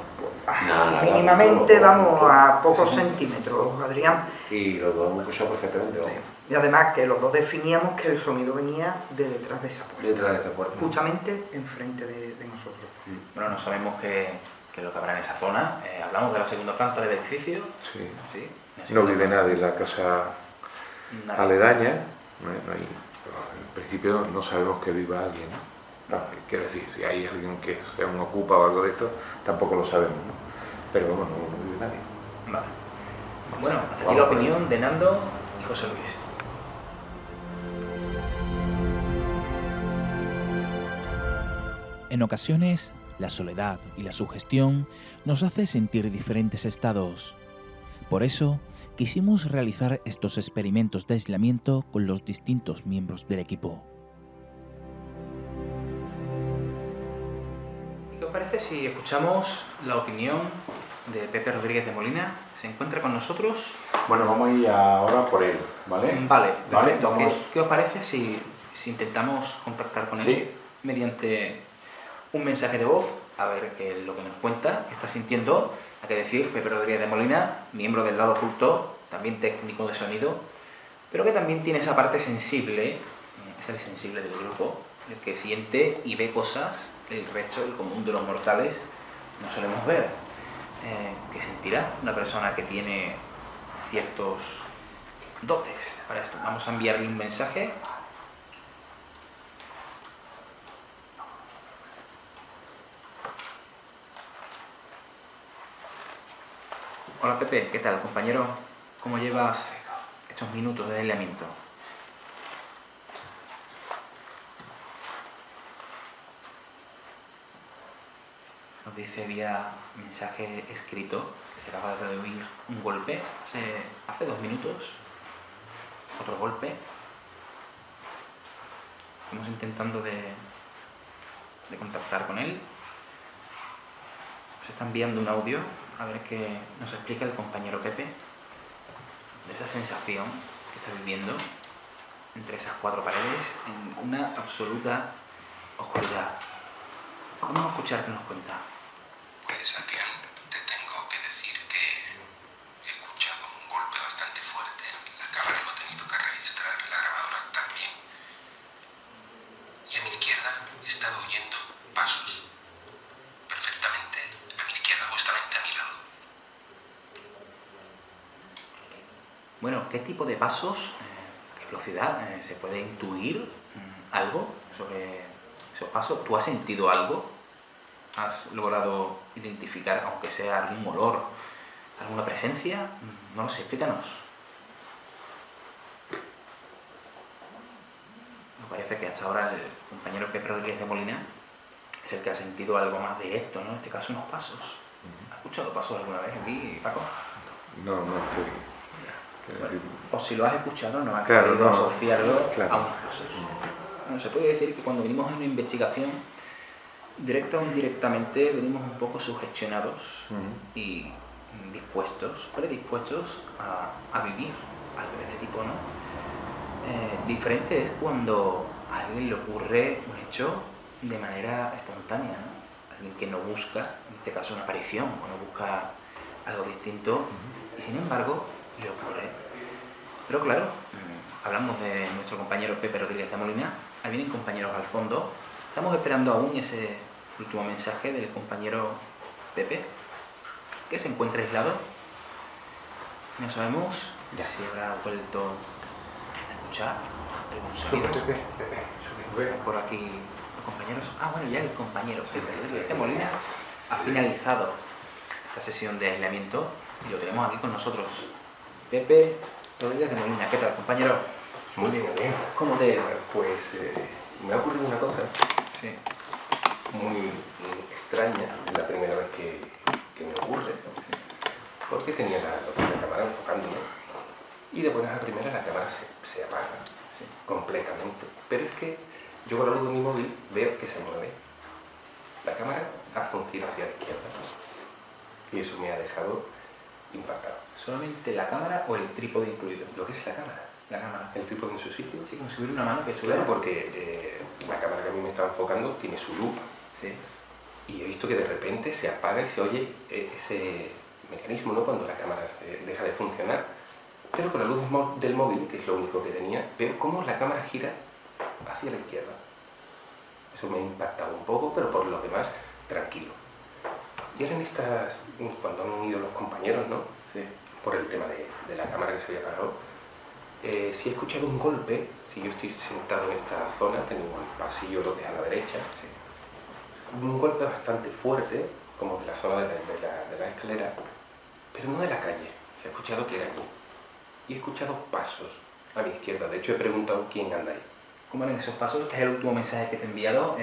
Nada, mínimamente vamos a pocos Sí. centímetros, Adrián. Y los dos hemos escuchado perfectamente, vamos. Y además que los dos definíamos que el sonido venía de detrás de esa puerta, Detrás de esa puerta. justamente enfrente de nosotros. Bueno, no sabemos qué es lo que habrá en esa zona. Hablamos de la segunda planta del edificio. Sí. Sí. La No segunda vive planta. nadie en la casa Nadie. aledaña. No hay, en principio no sabemos que viva alguien, ¿no? Quiero decir, si hay alguien que sea un ocupa o algo de esto, tampoco lo sabemos, ¿no? Pero vamos, no vive nadie. Vale. Bueno, hasta aquí Vamos la por ahí. opinión de Nando y José Luis. En ocasiones, la soledad y la sugestión nos hace sentir diferentes estados. Por eso, quisimos realizar estos experimentos de aislamiento con los distintos miembros del equipo. ¿Y qué os parece si escuchamos la opinión de Pepe Rodríguez de Molina? ¿Se encuentra con nosotros? Bueno, vamos a ir ahora por él, ¿vale? Vale, perfecto. vamos. ¿Qué os parece si intentamos contactar con él Sí. mediante un mensaje de voz? A ver qué es lo que nos cuenta, qué está sintiendo. Hay que decir, Pepe Rodríguez de Molina, miembro del lado oculto, también técnico de sonido, pero que también tiene esa parte sensible, es el sensible del grupo, el que siente y ve cosas que el resto, el común de los mortales, no solemos ver. ¿Qué sentirá una persona que tiene ciertos dotes para esto? Vamos a enviarle un mensaje. Hola Pepe, ¿qué tal, compañero? ¿Cómo llevas estos minutos de aislamiento? Nos dice vía mensaje escrito que se acaba de oír un golpe hace 2 minutos. Otro golpe. Estamos intentando de contactar con él. Nos está enviando un audio a ver qué nos explica el compañero Pepe de esa sensación que está viviendo entre esas 4 paredes en una absoluta oscuridad. Vamos a escuchar qué nos cuenta. Pues Adrián, te tengo que decir que he escuchado un golpe bastante fuerte. La cámara lo ha tenido que registrar, la grabadora también. Y a mi izquierda he estado oyendo pasos. Perfectamente a mi izquierda, justamente a mi lado. Bueno, ¿qué tipo de pasos, qué velocidad? ¿Se puede intuir algo sobre esos pasos? ¿Tú has sentido algo? ¿Has logrado identificar, aunque sea algún olor, alguna presencia? No lo sé, explícanos. Me parece que hasta ahora el compañero Pepe Rodríguez de Molina es el que ha sentido algo más directo, ¿no? En este caso, unos pasos. ¿Has escuchado pasos alguna vez aquí, Paco? No, no, Bueno, o si lo has escuchado, no has Claro, querido no, asociarlo claro. a unos pasos. Bueno, se puede decir que cuando venimos en una investigación, directa o indirectamente, venimos un poco sugestionados y predispuestos a vivir algo de este tipo, ¿no? Diferente es cuando a alguien le ocurre un hecho de manera espontánea, ¿no? Alguien que no busca, en este caso una aparición, o no busca algo distinto, y sin embargo le ocurre. Pero claro, hablamos de nuestro compañero Pepe Rodríguez de Molina, ahí vienen compañeros al fondo. Estamos esperando aún ese último mensaje del compañero Pepe, que se encuentra aislado. No sabemos si habrá vuelto a escuchar algún sonido. Por aquí los compañeros. Bueno, ya el compañero Pepe Rodríguez de Molina ha finalizado esta sesión de aislamiento y lo tenemos aquí con nosotros. Pepe Rodríguez de Molina, ¿qué tal, compañero? Muy bien, bien. ¿Cómo te...? Pues me ha ocurrido una cosa Sí. muy extraña, es la primera vez que me ocurre, ¿no? Sí. Porque tenía la cámara enfocándome y de buenas a primeras la cámara se apaga completamente. Pero es que yo con la luz de mi móvil veo que se mueve. La cámara hace un giro hacia la izquierda y eso me ha dejado impactado. ¿Solamente la cámara o el trípode incluido? Lo que es la cámara. La cámara. El trípode en su sitio. Sí, como si hubiera una mano que estuviera. Claro, porque la cámara que a mí me está enfocando tiene su luz. Sí. Y he visto que de repente se apaga y se oye ese mecanismo, ¿no? Cuando la cámara deja de funcionar. Pero con la luz del móvil, que es lo único que tenía, veo cómo la cámara gira hacia la izquierda. Eso me ha impactado un poco, pero por lo demás, tranquilo. Y ahora cuando han unido los compañeros, ¿no? Sí. Por el tema de la cámara que se había apagado, si he escuchado un golpe, si yo estoy sentado en esta zona, tengo un pasillo lo que es a la derecha, un golpe bastante fuerte, como de la zona de la escalera, pero no de la calle. Se ha escuchado que era allí. Y he escuchado pasos a mi izquierda. De hecho, he preguntado quién anda ahí. ¿Cómo eran esos pasos? Es el último mensaje que te he enviado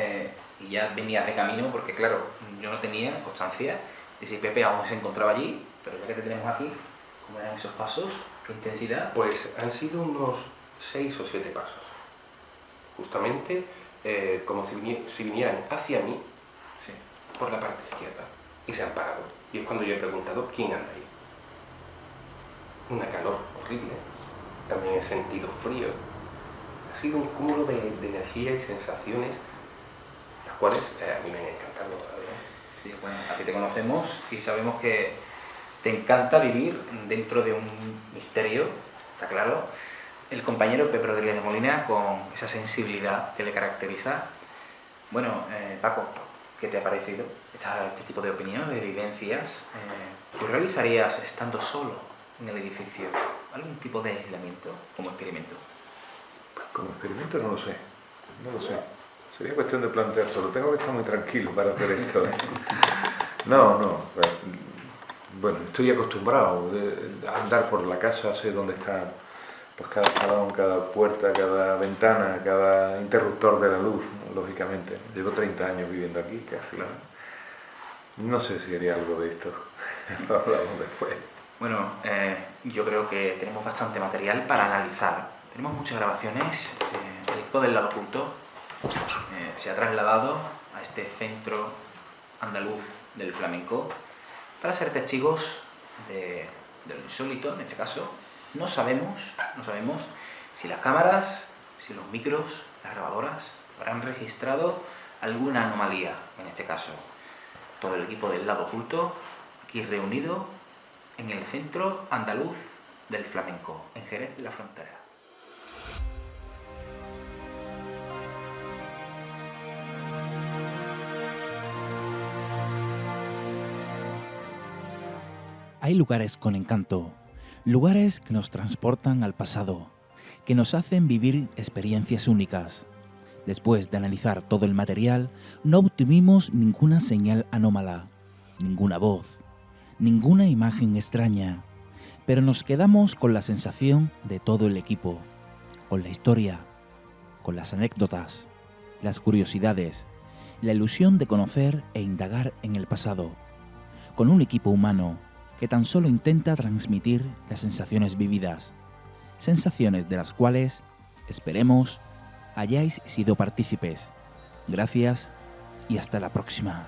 y ya venías de camino porque, claro, yo no tenía constancia de si Pepe aún se encontraba allí, pero ya que te tenemos aquí, ¿cómo eran esos pasos? ¿Qué intensidad? Pues han sido unos 6 o 7 pasos. Justamente como si vinieran hacia mí por la parte izquierda y se han parado. Y es cuando yo he preguntado quién anda ahí. Una calor horrible. También he sentido frío. Ha sido un cúmulo de energía y sensaciones, las cuales a mí me han encantado. Sí, bueno, a ti te conocemos y sabemos que te encanta vivir dentro de un misterio, está claro. El compañero Pepe Rodríguez de Molina, con esa sensibilidad que le caracteriza. Bueno, Paco, ¿qué te ha parecido este tipo de opiniones, de vivencias? ¿Tú realizarías, estando solo en el edificio, algún tipo de aislamiento como experimento? Pues como experimento no lo sé. No lo sé. Sería cuestión de planteárselo. Tengo que estar muy tranquilo para hacer esto. No. bueno, estoy acostumbrado a andar por la casa, sé dónde está pues cada salón, cada puerta, cada ventana, cada interruptor de la luz, ¿no? Lógicamente. Llevo 30 años viviendo aquí, casi. No sé si haría algo de esto. Lo hablamos después. Bueno, yo creo que tenemos bastante material para analizar. Tenemos muchas grabaciones. El equipo del Lado Oculto se ha trasladado a este centro andaluz del flamenco para ser testigos de lo insólito, en este caso. No sabemos si las cámaras, si los micros, las grabadoras habrán registrado alguna anomalía, en este caso. Todo el equipo del Lado Oculto aquí reunido en el centro andaluz del flamenco, en Jerez de la Frontera. Hay lugares con encanto, lugares que nos transportan al pasado, que nos hacen vivir experiencias únicas. Después de analizar todo el material, no obtuvimos ninguna señal anómala, ninguna voz, ninguna imagen extraña, pero nos quedamos con la sensación de todo el equipo, con la historia, con las anécdotas, las curiosidades, la ilusión de conocer e indagar en el pasado, con un equipo humano que tan solo intenta transmitir las sensaciones vividas, sensaciones de las cuales, esperemos, hayáis sido partícipes. Gracias y hasta la próxima.